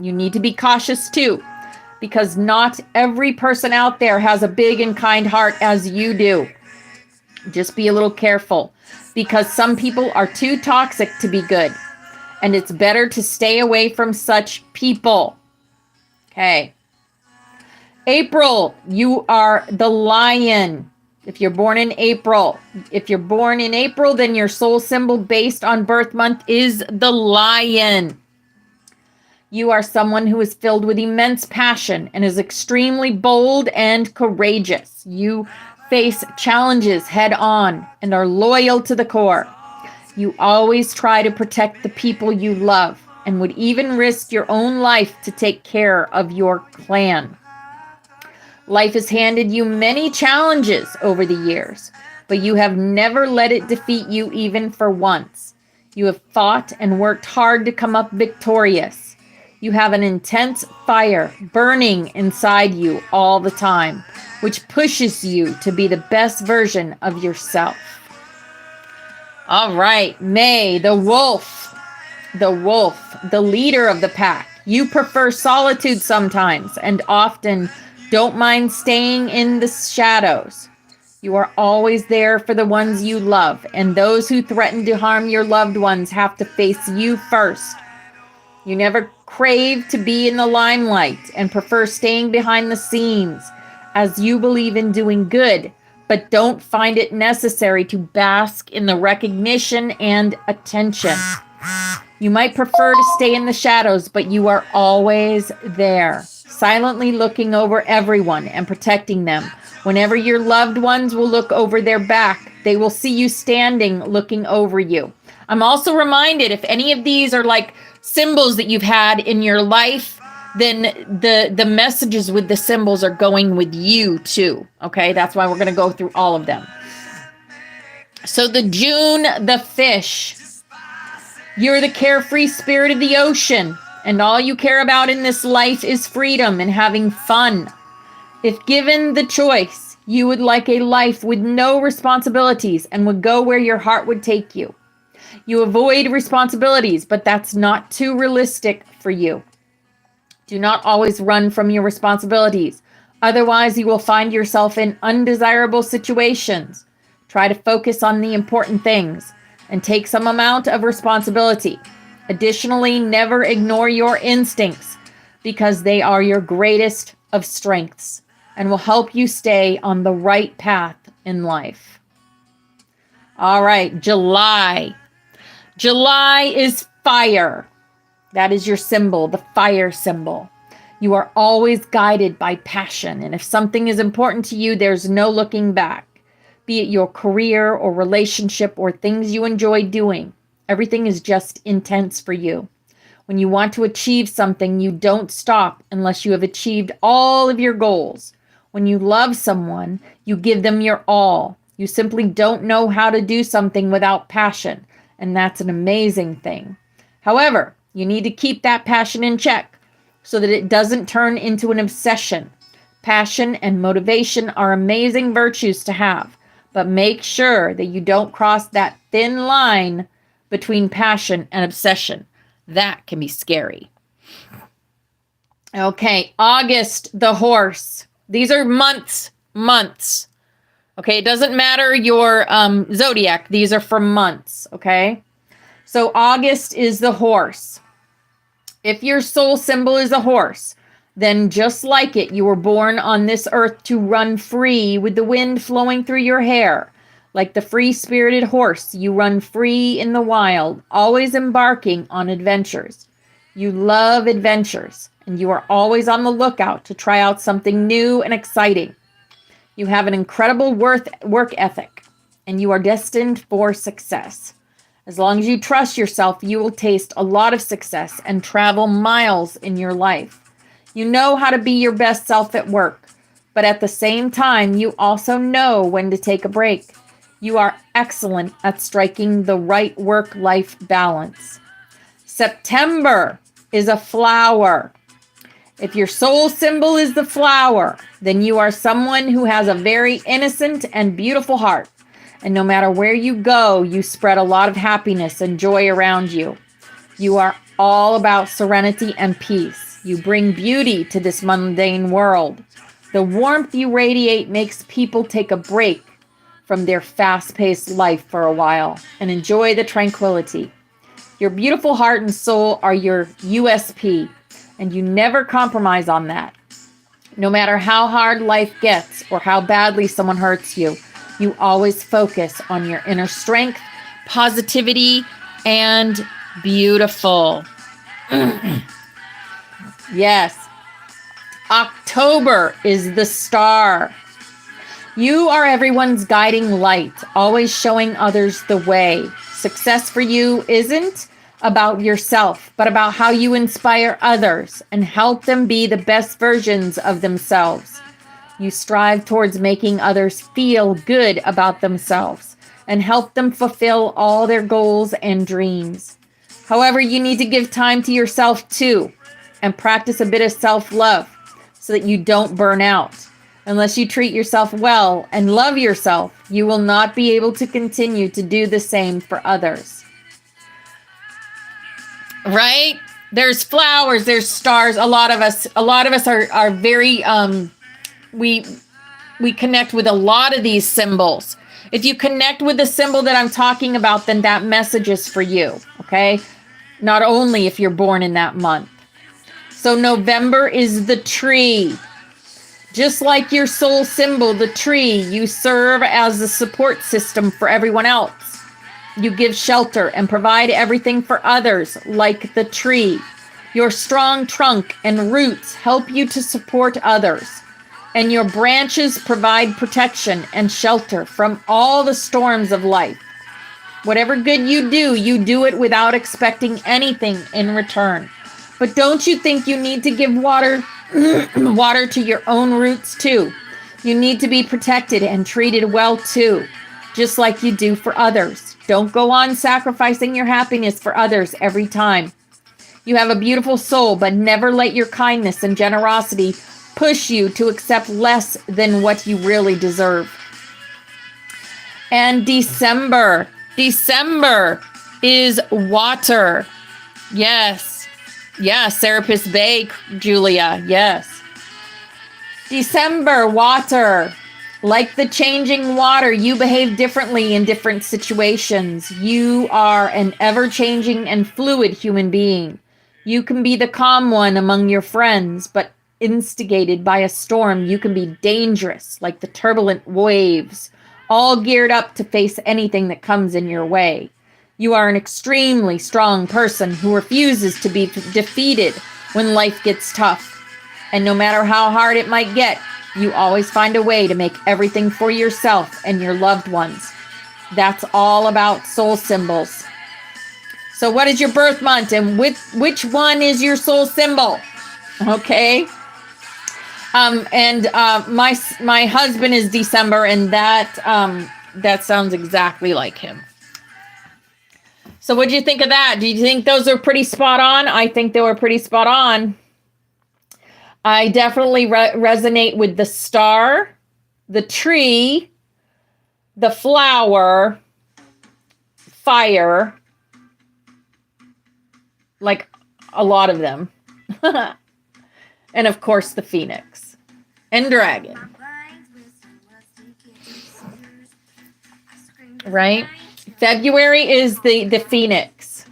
you need to be cautious too, because not every person out there has a big and kind heart as you do. Just be a little careful, because some people are too toxic to be good, and it's better to stay away from such people. Okay. April, you are the lion. If you're born in April, then your soul symbol based on birth month is the lion. You are someone who is filled with immense passion and is extremely bold and courageous. You face challenges head on and are loyal to the core. You always try to protect the people you love and would even risk your own life to take care of your clan. Life has handed you many challenges over the years, but you have never let it defeat you even for once. You have fought and worked hard to come up victorious. You have an intense fire burning inside you all the time, which pushes you to be the best version of yourself. All right, May, the wolf. The wolf, the leader of the pack. You prefer solitude sometimes and often don't mind staying in the shadows. You are always there for the ones you love, and those who threaten to harm your loved ones have to face you first. You never crave to be in the limelight and prefer staying behind the scenes, as you believe in doing good, but don't find it necessary to bask in the recognition and attention. You might prefer to stay in the shadows, but you are always there, silently looking over everyone and protecting them. Whenever your loved ones will look over their back, they will see you standing, looking over you. I'm also reminded, if any of these are like symbols that you've had in your life, then the messages with the symbols are going with you too. Okay, that's why we're going to go through all of them. So the June, the fish. You're the carefree spirit of the ocean, and all you care about in this life is freedom and having fun. If given the choice, you would like a life with no responsibilities and would go where your heart would take you. You avoid responsibilities, but that's not too realistic for you. Do not always run from your responsibilities. Otherwise, you will find yourself in undesirable situations. Try to focus on the important things and take some amount of responsibility. Additionally, never ignore your instincts, because they are your greatest of strengths and will help you stay on the right path in life. All right, July. July is fire. That is your symbol, the fire symbol. You are always guided by passion, and if something is important to you, there's no looking back. Be it your career or relationship or things you enjoy doing. Everything is just intense for you. When you want to achieve something, you don't stop unless you have achieved all of your goals. When you love someone, you give them your all. You simply don't know how to do something without passion, and that's an amazing thing. However, you need to keep that passion in check so that it doesn't turn into an obsession. Passion and motivation are amazing virtues to have, but make sure that you don't cross that thin line between passion and obsession. That can be scary. Okay, August, the horse. These are months. Okay, it doesn't matter your zodiac. These are for months, okay? So August is the horse. If your soul symbol is a horse, then just like it, you were born on this earth to run free with the wind flowing through your hair. Like the free-spirited horse, you run free in the wild, always embarking on adventures. You love adventures, and you are always on the lookout to try out something new and exciting. You have an incredible work ethic, and you are destined for success. As long as you trust yourself, you will taste a lot of success and travel miles in your life. You know how to be your best self at work, but at the same time, you also know when to take a break. You are excellent at striking the right work-life balance. September is a flower. If your soul symbol is the flower, then you are someone who has a very innocent and beautiful heart. And no matter where you go, you spread a lot of happiness and joy around you. You are all about serenity and peace. You bring beauty to this mundane world. The warmth you radiate makes people take a break from their fast-paced life for a while and enjoy the tranquility. Your beautiful heart and soul are your USP, and you never compromise on that. No matter how hard life gets or how badly someone hurts you, you always focus on your inner strength, positivity, and beautiful. Yes. October is the star. You are everyone's guiding light, always showing others the way. Success for you isn't about yourself, but about how you inspire others and help them be the best versions of themselves. You strive towards making others feel good about themselves and help them fulfill all their goals and dreams. However, you need to give time to yourself too and practice a bit of self-love so that you don't burn out. Unless you treat yourself well and love yourself, you will not be able to continue to do the same for others. Right? There's flowers, there's stars. A lot of us are very we connect with a lot of these symbols. If you connect with the symbol that I'm talking about, then that message is for you, okay? Not only if you're born in that month. So November is the tree. Just like your soul symbol, the tree, you serve as a support system for everyone else. You give shelter and provide everything for others, like the tree. Your strong trunk and roots help you to support others. And your branches provide protection and shelter from all the storms of life. Whatever good you do it without expecting anything in return. But don't you think you need to give water to your own roots too? You need to be protected and treated well too, just like you do for others. Don't go on sacrificing your happiness for others every time. You have a beautiful soul, but never let your kindness and generosity push you to accept less than what you really deserve. And December is water. Yes, Serapis Bay, Julia, yes. December, water. Like the changing water, you behave differently in different situations. You are an ever-changing and fluid human being. You can be the calm one among your friends, but instigated by a storm, you can be dangerous, like the turbulent waves, all geared up to face anything that comes in your way. You are an extremely strong person who refuses to be defeated when life gets tough. And no matter how hard it might get, you always find a way to make everything for yourself and your loved ones. That's all about soul symbols. So what is your birth month and which one is your soul symbol? Okay. My husband is December, and that sounds exactly like him. So what do you think of that? Do you think those are pretty spot on? I think they were pretty spot on. I definitely resonate with the star, the tree, the flower, fire, like a lot of them. And of course, the phoenix and dragon. Right? February is the phoenix.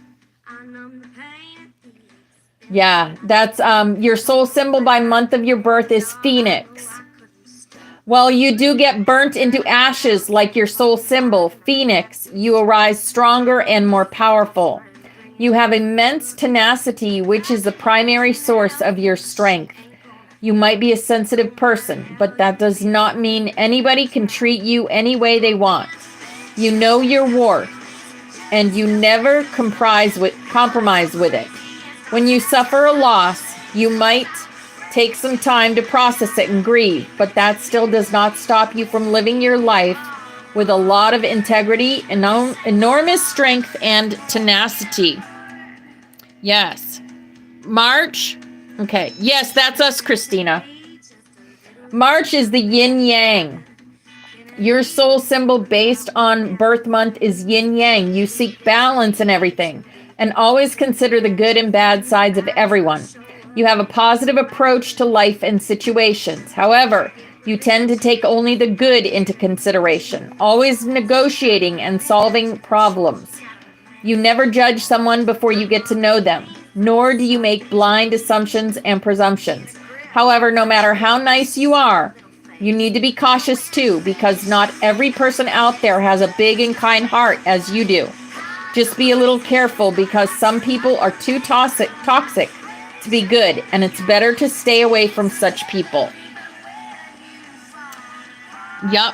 Yeah, that's your soul symbol by month of your birth is phoenix. Well, you do get burnt into ashes like your soul symbol, phoenix. You arise stronger and more powerful. You have immense tenacity, which is the primary source of your strength. You might be a sensitive person, but that does not mean anybody can treat you any way they want. You know your worth, and you never compromise with it. When you suffer a loss, you might take some time to process it and grieve, but that still does not stop you from living your life with a lot of integrity, enormous strength, and tenacity. Yes. March. Okay. Yes, that's us, Christina. March is the yin yang. Your soul symbol based on birth month is yin yang. You seek balance in everything and always consider the good and bad sides of everyone. You have a positive approach to life and situations. However, you tend to take only the good into consideration, always negotiating and solving problems. You never judge someone before you get to know them, nor do you make blind assumptions and presumptions. However, no matter how nice you are, you need to be cautious too, because not every person out there has a big and kind heart as you do. Just be a little careful because some people are too toxic to be good, and it's better to stay away from such people. Yup.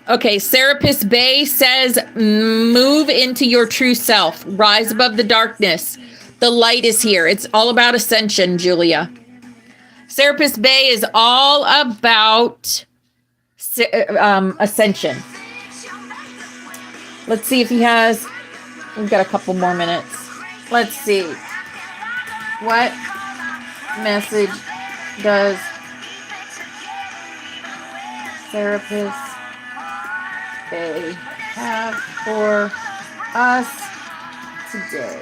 Okay, Serapis Bay says, move into your true self. Rise above the darkness. The light is here. It's all about ascension, Julia. Serapis Bay is all about ascension. Let's see if he has... We've got a couple more minutes. Let's see. What message does Serapis Bay have for us today?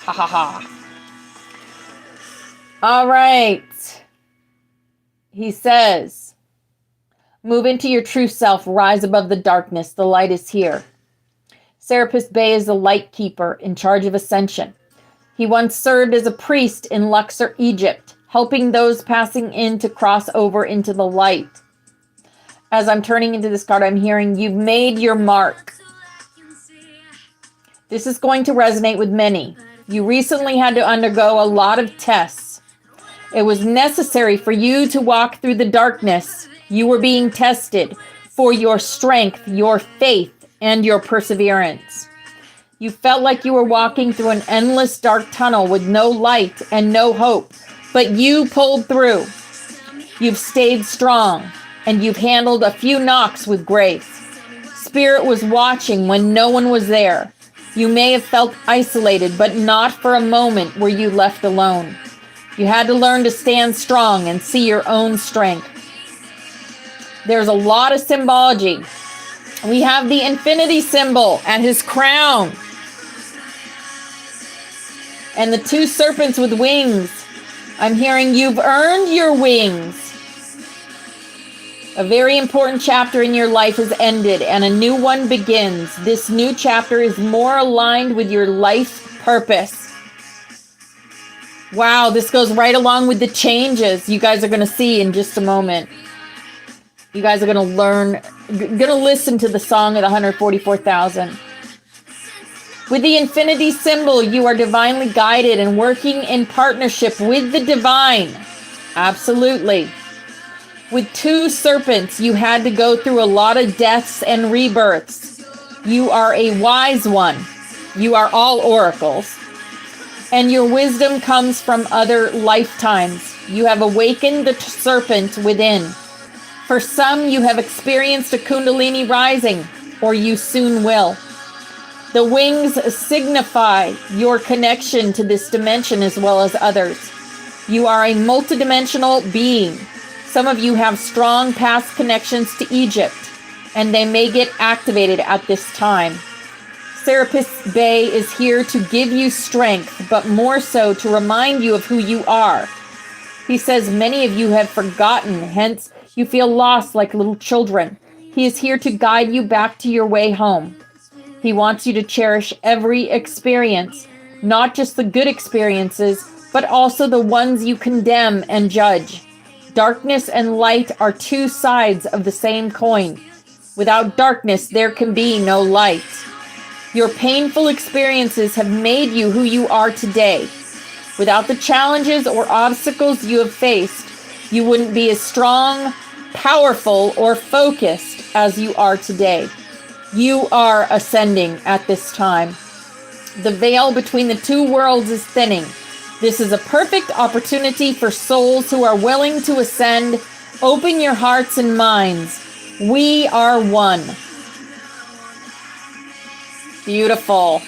Ha ha ha. All right. He says, move into your true self, rise above the darkness. The light is here. Serapis Bay is the light keeper in charge of ascension. He once served as a priest in Luxor, Egypt, helping those passing in to cross over into the light. As I'm turning into this card, I'm hearing, you've made your mark. This is going to resonate with many. You recently had to undergo a lot of tests. It was necessary for you to walk through the darkness. You were being tested for your strength, your faith, and your perseverance. You felt like you were walking through an endless dark tunnel with no light and no hope, but you pulled through. You've stayed strong, and you've handled a few knocks with grace. Spirit was watching when no one was there. You may have felt isolated, but not for a moment were you left alone. You had to learn to stand strong and see your own strength. There's a lot of symbology. We have the infinity symbol at his crown. And the two serpents with wings. I'm hearing you've earned your wings. A very important chapter in your life has ended and a new one begins. This new chapter is more aligned with your life purpose. Wow, this goes right along with the changes you guys are going to see in just a moment. You guys are going to listen to the song of the 144,000. With the infinity symbol, you are divinely guided and working in partnership with the divine. Absolutely. With two serpents, you had to go through a lot of deaths and rebirths. You are a wise one. You are all oracles. And your wisdom comes from other lifetimes. You have awakened the serpent within. For some, you have experienced a Kundalini rising, or you soon will. The wings signify your connection to this dimension as well as others. You are a multidimensional being. Some of you have strong past connections to Egypt, and they may get activated at this time. Serapis Bey is here to give you strength, but more so to remind you of who you are. He says many of you have forgotten, hence you feel lost like little children. He is here to guide you back to your way home. He wants you to cherish every experience, not just the good experiences, but also the ones you condemn and judge. Darkness and light are two sides of the same coin. Without darkness, there can be no light. Your painful experiences have made you who you are today. Without the challenges or obstacles you have faced, you wouldn't be as strong, powerful, or focused as you are today. You are ascending at this time. The veil between the two worlds is thinning. This is a perfect opportunity for souls who are willing to ascend. Open your hearts and minds. We are one. Beautiful.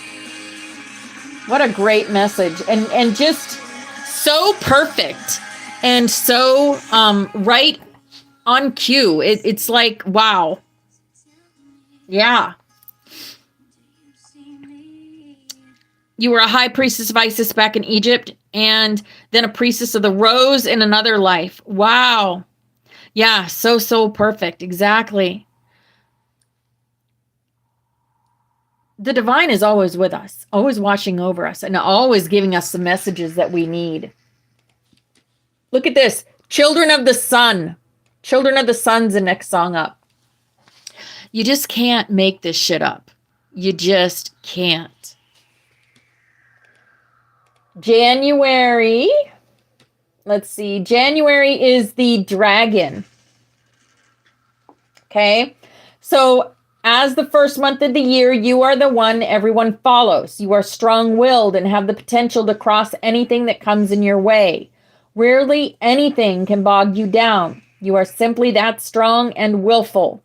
What a great message. And just so perfect and so right on cue. It's like, wow. Yeah. You were a high priestess of Isis back in Egypt, and then a priestess of the rose in another life. Wow. Yeah, so perfect. Exactly. The divine is always with us, always watching over us, and always giving us the messages that we need. Look at this. Children of the Sun. Children of the Sun's the next song up. You just can't make this shit up. You just can't. January. Let's see. January is the dragon. Okay. So as the first month of the year, you are the one everyone follows. You are strong-willed and have the potential to cross anything that comes in your way. Rarely anything can bog you down. You are simply that strong and willful.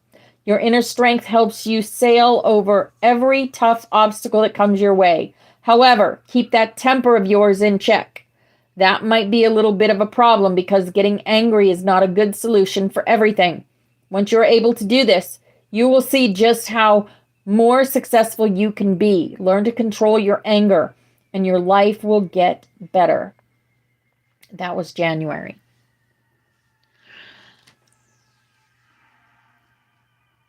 Your inner strength helps you sail over every tough obstacle that comes your way. However, keep that temper of yours in check. That might be a little bit of a problem because getting angry is not a good solution for everything. Once you're able to do this, you will see just how more successful you can be. Learn to control your anger, and your life will get better. That was January.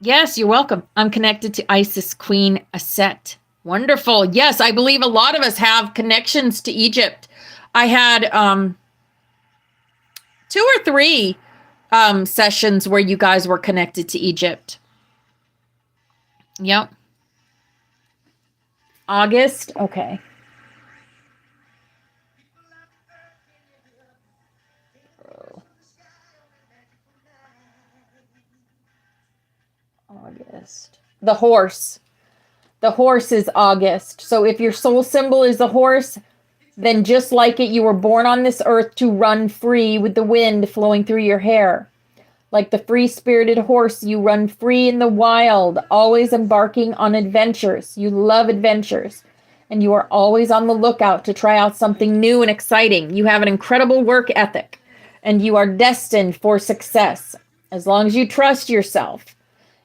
Yes, you're welcome. I'm connected to Isis Queen Aset. Wonderful. Yes, I believe a lot of us have connections to Egypt. I had 2 or 3 sessions where you guys were connected to Egypt. Yep. August. Okay. August. The horse. The horse is August. So if your soul symbol is the horse, then just like it, you were born on this earth to run free with the wind flowing through your hair. Like the free-spirited horse, you run free in the wild, always embarking on adventures. You love adventures, and you are always on the lookout to try out something new and exciting. You have an incredible work ethic, and you are destined for success. As long as you trust yourself,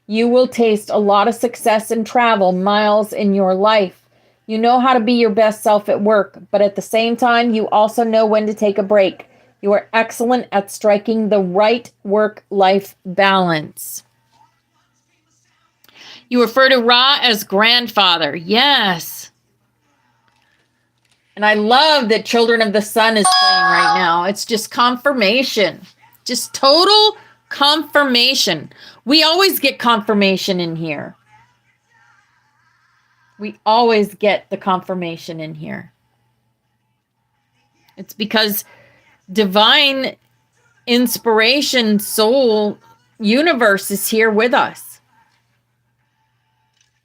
you will taste a lot of success and travel miles in your life. You know how to be your best self at work, but at the same time, you also know when to take a break. You are excellent at striking the right work-life balance. You refer to Ra as grandfather. Yes. And I love that Children of the Sun is playing right now. It's just confirmation. Just total confirmation. We always get confirmation in here. We always get the confirmation in here. It's because divine inspiration, soul, universe is here with us.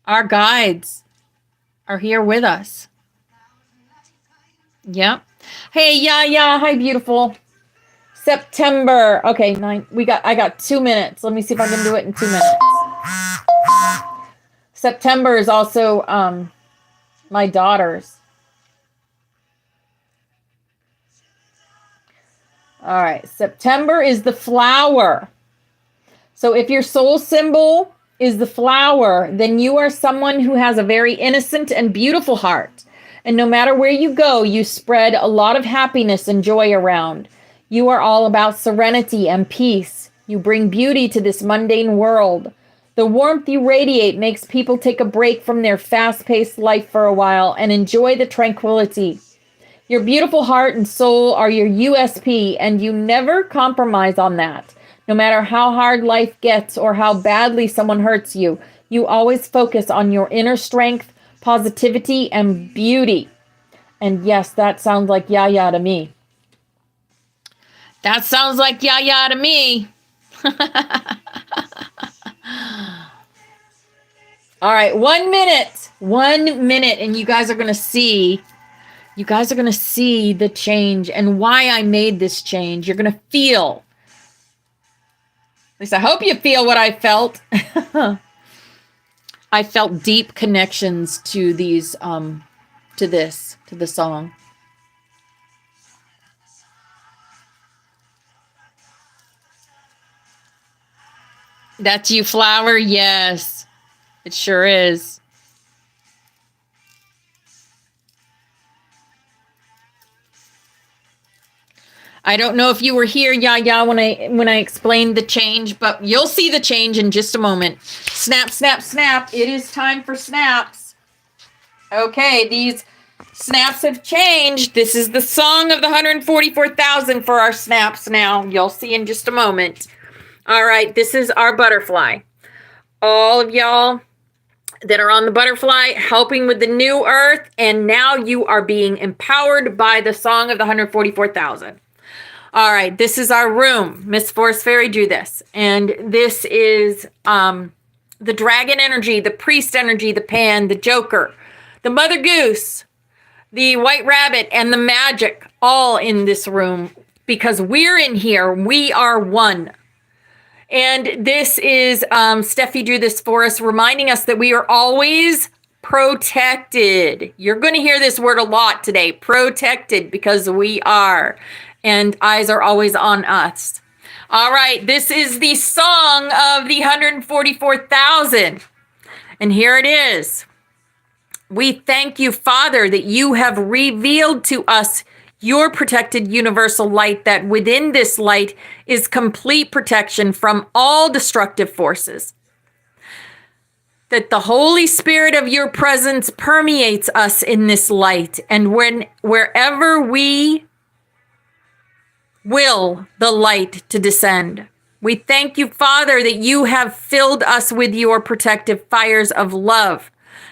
Our guides are here with us. Yep. Hey, yeah. Hi, beautiful. September. Okay, I got 2 minutes. Let me see if I can do it in 2 minutes. September is also my daughter's. All right, September is the flower. So if your soul symbol is the flower, then you are someone who has a very innocent and beautiful heart. And no matter where you go, you spread a lot of happiness and joy around. You are all about serenity and peace. You bring beauty to this mundane world. The warmth you radiate makes people take a break from their fast-paced life for a while and enjoy the tranquility. Your beautiful heart and soul are your USP, and you never compromise on that. No matter how hard life gets or how badly someone hurts you, you always focus on your inner strength, positivity, and beauty. And yes, that sounds like Yaya to me. That sounds like Yaya to me. All right, 1 minute. 1 minute, and you guys are going to see. You guys are going to see the change and why I made this change. You're going to feel. At least I hope you feel what I felt. I felt deep connections to these, to the song. That's you, flower? Yes, it sure is. I don't know if you were here, Yaya, when I explained the change, but you'll see the change in just a moment. Snap, snap, snap. It is time for snaps. Okay, these snaps have changed. This is the song of the 144,000 for our snaps now. You'll see in just a moment. All right, this is our butterfly. All of y'all that are on the butterfly helping with the new earth, and now you are being empowered by the song of the 144,000. All right, this is our room. Miss Forest Fairy drew this. And this is the dragon energy, the priest energy, the pan, the joker, the mother goose, the white rabbit, and the magic all in this room because we're in here. We are one. And this is, Steffi drew this for us, reminding us that we are always protected. You're going to hear this word a lot today, protected, because we are. And eyes are always on us. All right, this is the song of the 144,000. And here it is. We thank you, Father, that you have revealed to us your protected universal light, that within this light is complete protection from all destructive forces. That the Holy Spirit of your presence permeates us in this light, and wherever we will the light to descend. We thank you, Father, that you have filled us with your protective fires of love,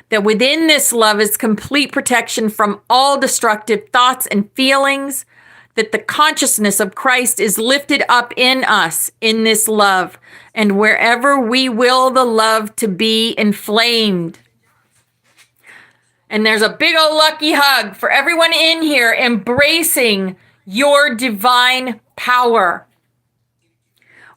that within this love is complete protection from all destructive thoughts and feelings, that the consciousness of Christ is lifted up in us in this love, and wherever we will the love to be inflamed. And there's a big old lucky hug for everyone in here embracing your divine power.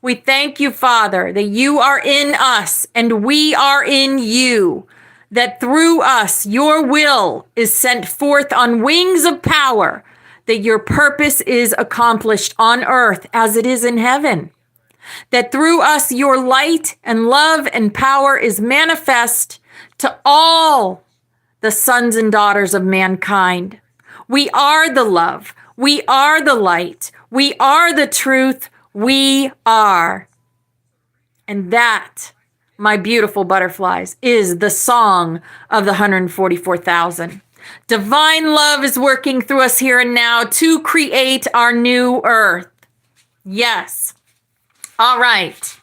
We thank you, Father, that you are in us and we are in you, that through us your will is sent forth on wings of power, that your purpose is accomplished on earth as it is in heaven, that through us your light and love and power is manifest to all the sons and daughters of mankind. We are the love. We are the light. We are the truth. We are. And that, my beautiful butterflies, is the song of the 144,000. Divine love is working through us here and now to create our new earth. Yes. All right.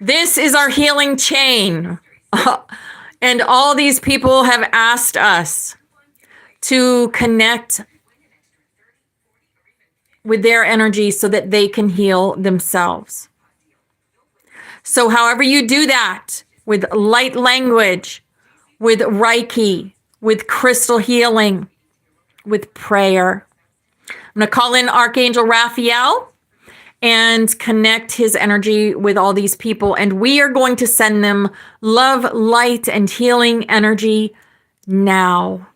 This is our healing chain. And all these people have asked us to connect with their energy so that they can heal themselves. So however you do that, with light language, with Reiki, with crystal healing, with prayer. I'm going to call in Archangel Raphael and connect his energy with all these people. And we are going to send them love, light, and healing energy now.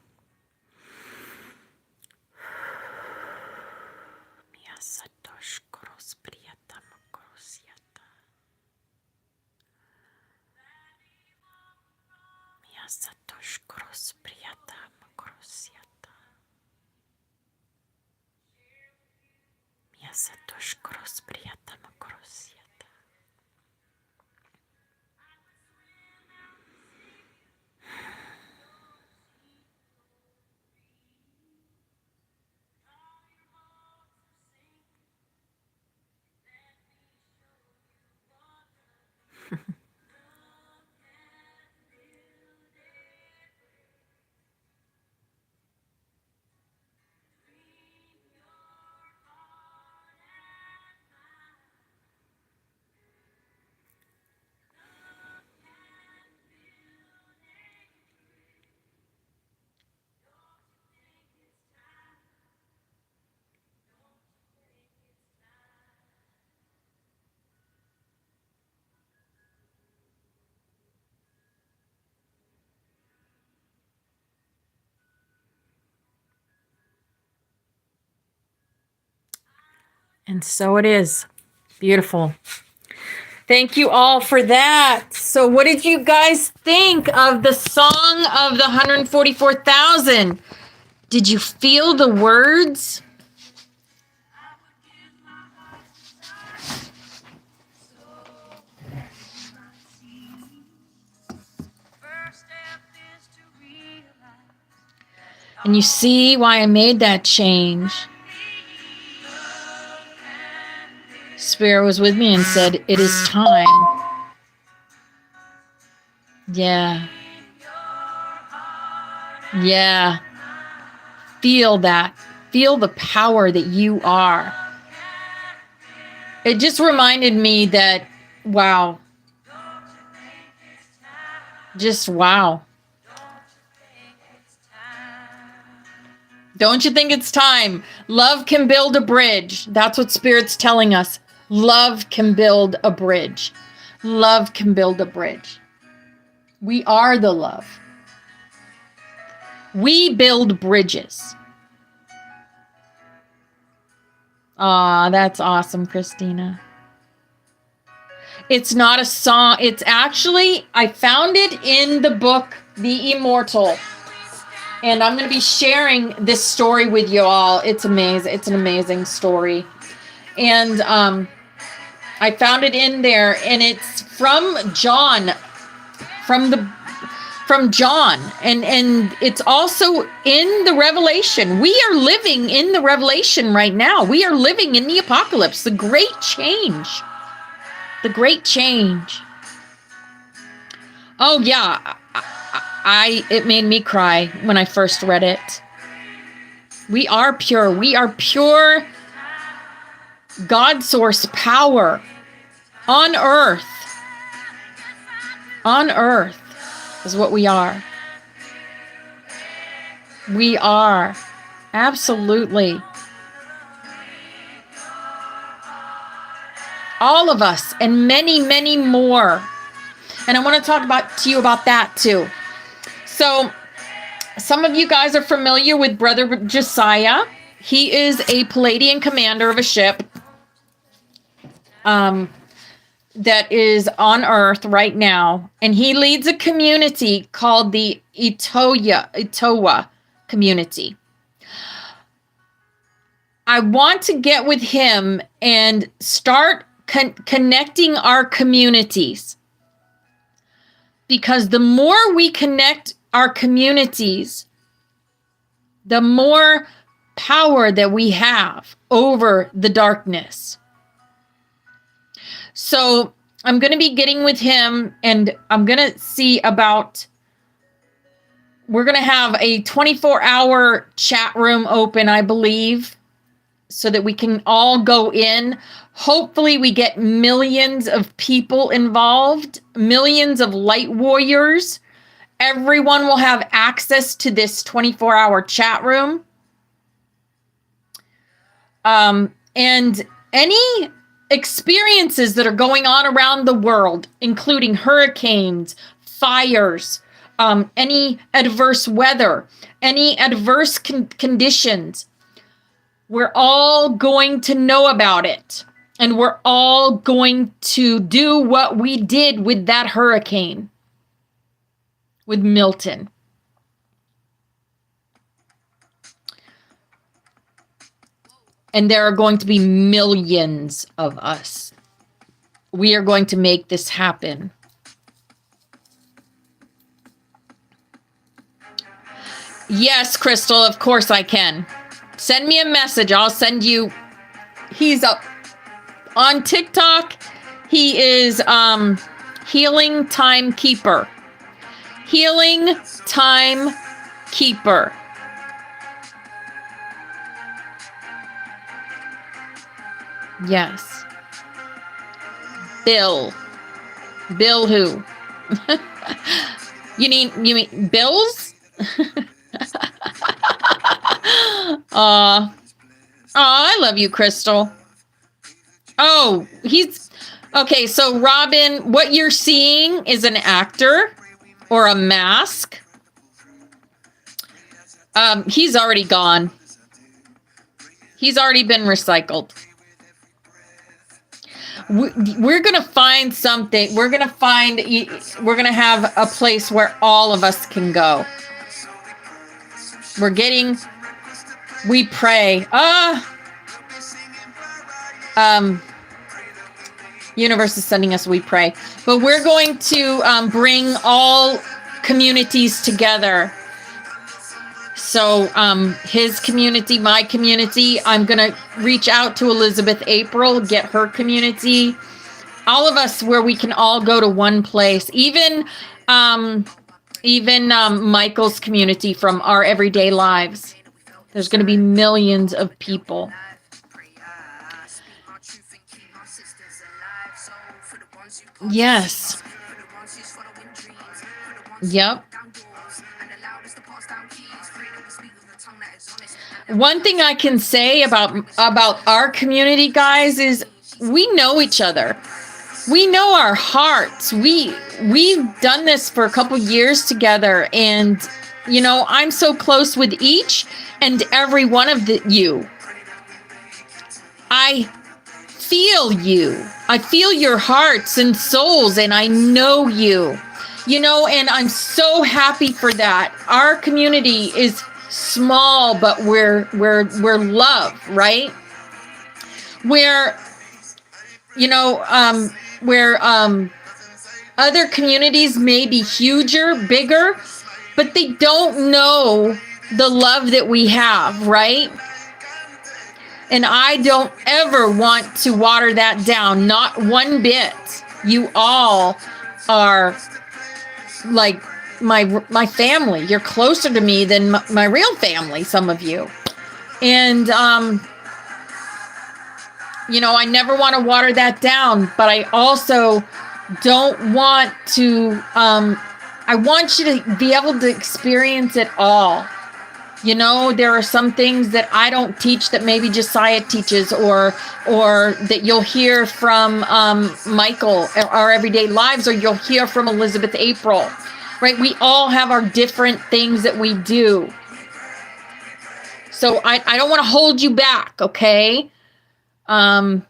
And so it is. Beautiful. Thank you all for that. So what did you guys think of the song of the 144,000? Did you feel the words? And you see why I made that change. Spirit was with me and said, it is time. Yeah. Yeah. Feel that. Feel the power that you are. It just reminded me that, wow. Just wow. Don't you think it's time? Love can build a bridge. That's what Spirit's telling us. Love can build a bridge. Love can build a bridge. We are the love. We build bridges. Aw, that's awesome, Christina. It's not a song. It's actually, I found it in the book, The Immortal. And I'm going to be sharing this story with you all. It's amazing. It's an amazing story. And I found it in there, and it's from John, from John, and it's also in the Revelation. We are living in the Revelation right now. We are living in the apocalypse, the great change. The great change. Oh yeah, it made me cry when I first read it. We are pure. We are pure God source power on earth. On earth is what we are. We are. Absolutely. All of us and many, many more. And I want to talk to you about that too. So some of you guys are familiar with Brother Josiah. He is a Palladian commander of a ship that is on Earth right now. And he leads a community called the Itowa community. I want to get with him and start connecting our communities. Because the more we connect our communities, the more power that we have over the darkness. So I'm going to be getting with him, and I'm going to see about, we're going to have a 24-hour chat room open, I believe, so that we can all go in. Hopefully we get millions of people involved, millions of light warriors. Everyone will have access to this 24-hour chat room. And any experiences that are going on around the world, including hurricanes, fires, any adverse weather, any adverse conditions, we're all going to know about it. And we're all going to do what we did with that hurricane, with Milton. And there are going to be millions of us. We are going to make this happen. Yes, Crystal, of course I can. Send me a message. I'll send you. He's up on TikTok. He is Healing Timekeeper. Healing Timekeeper. Yes. Bill. Bill who? You mean Bills? I love you, Crystal. Oh, he's okay. So Robin, what you're seeing is an actor or a mask. He's already gone. He's already been recycled. We're going to find something. We're going to have a place where all of us can go. We pray. Universe is sending us We Pray. But we're going to bring all communities together. So his community, my community, I'm going to reach out to Elizabeth April, get her community. All of us where we can all go to one place. Even Michael's community from Our Everyday Lives. There's going to be millions of people. Yes. Yep. One thing I can say about our community, guys, is we know each other. We know our hearts. We've done this for a couple years together, and you know, I'm so close with each and every one of you. I feel you. I feel your hearts and souls, and I know you. You know, and I'm so happy for that. Our community is small, but we're love, right? Where, you know, where other communities may be huger, bigger, but they don't know the love that we have, right? And I don't ever want to water that down, not one bit. You all are like my family. You're closer to me than my real family, some of you. And, you know, I never want to water that down, but I also don't want to, I want you to be able to experience it all. You know, there are some things that I don't teach that maybe Josiah teaches, or that you'll hear from Michael, Our Everyday Lives, or you'll hear from Elizabeth April, right? We all have our different things that we do. So I don't want to hold you back, okay? I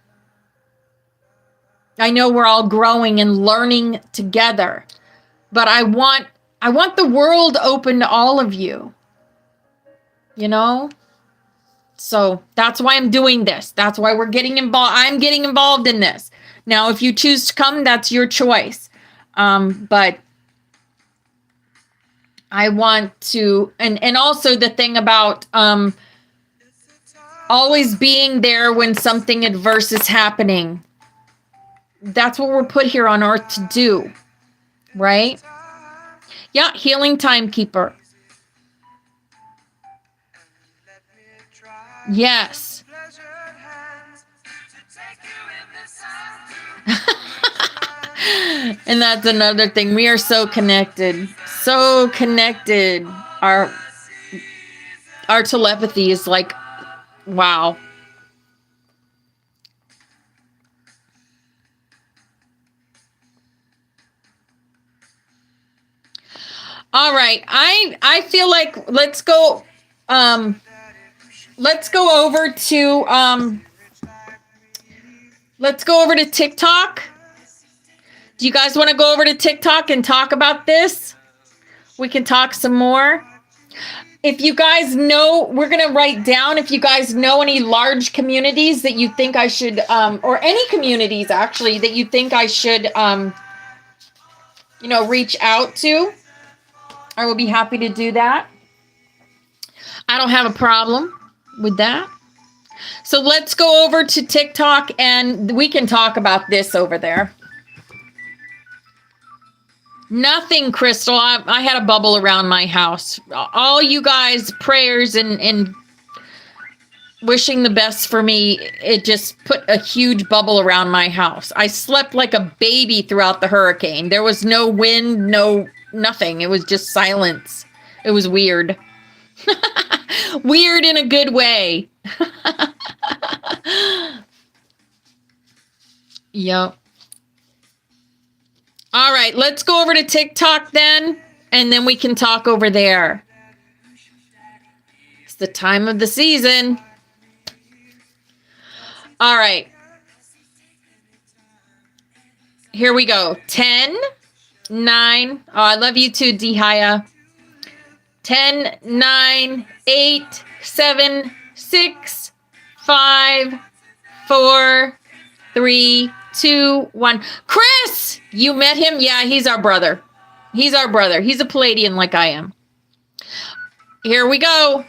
know we're all growing and learning together, but I want the world open to all of you. You know? So that's why I'm doing this. That's why we're getting involved. I'm getting involved in this. Now, if you choose to come, that's your choice. But I want to, and also the thing about always being there when something adverse is happening. That's what we're put here on earth to do. Right? Yeah, Healing Timekeeper. Yes. And that's another thing. We are so connected. So connected. Our telepathy is like, wow. All right. I feel like let's go over to TikTok. Do you guys want to go over to TikTok and talk about this? We can talk some more. If you guys know, we're going to write down if you guys know any large communities that you think I should, or any communities actually that you think I should, reach out to. I will be happy to do that. I don't have a problem with that. So let's go over to TikTok and we can talk about this over there. Nothing, Crystal. I had a bubble around my house. All you guys' prayers and wishing the best for me, it just put a huge bubble around my house. I slept like a baby throughout the hurricane. There was no wind, nothing. It was just silence. It was weird. Weird in a good way. Yep. All right, let's go over to TikTok then, and then we can talk over there. It's the time of the season. All right. Here we go. 10, 9. Oh, I love you too, Dehaya. 10, 9, 8, 7, 6, 5, 4, 3, 2, 1. Chris, you met him? Yeah, he's our brother. He's our brother. He's a Palladian like I am. Here we go.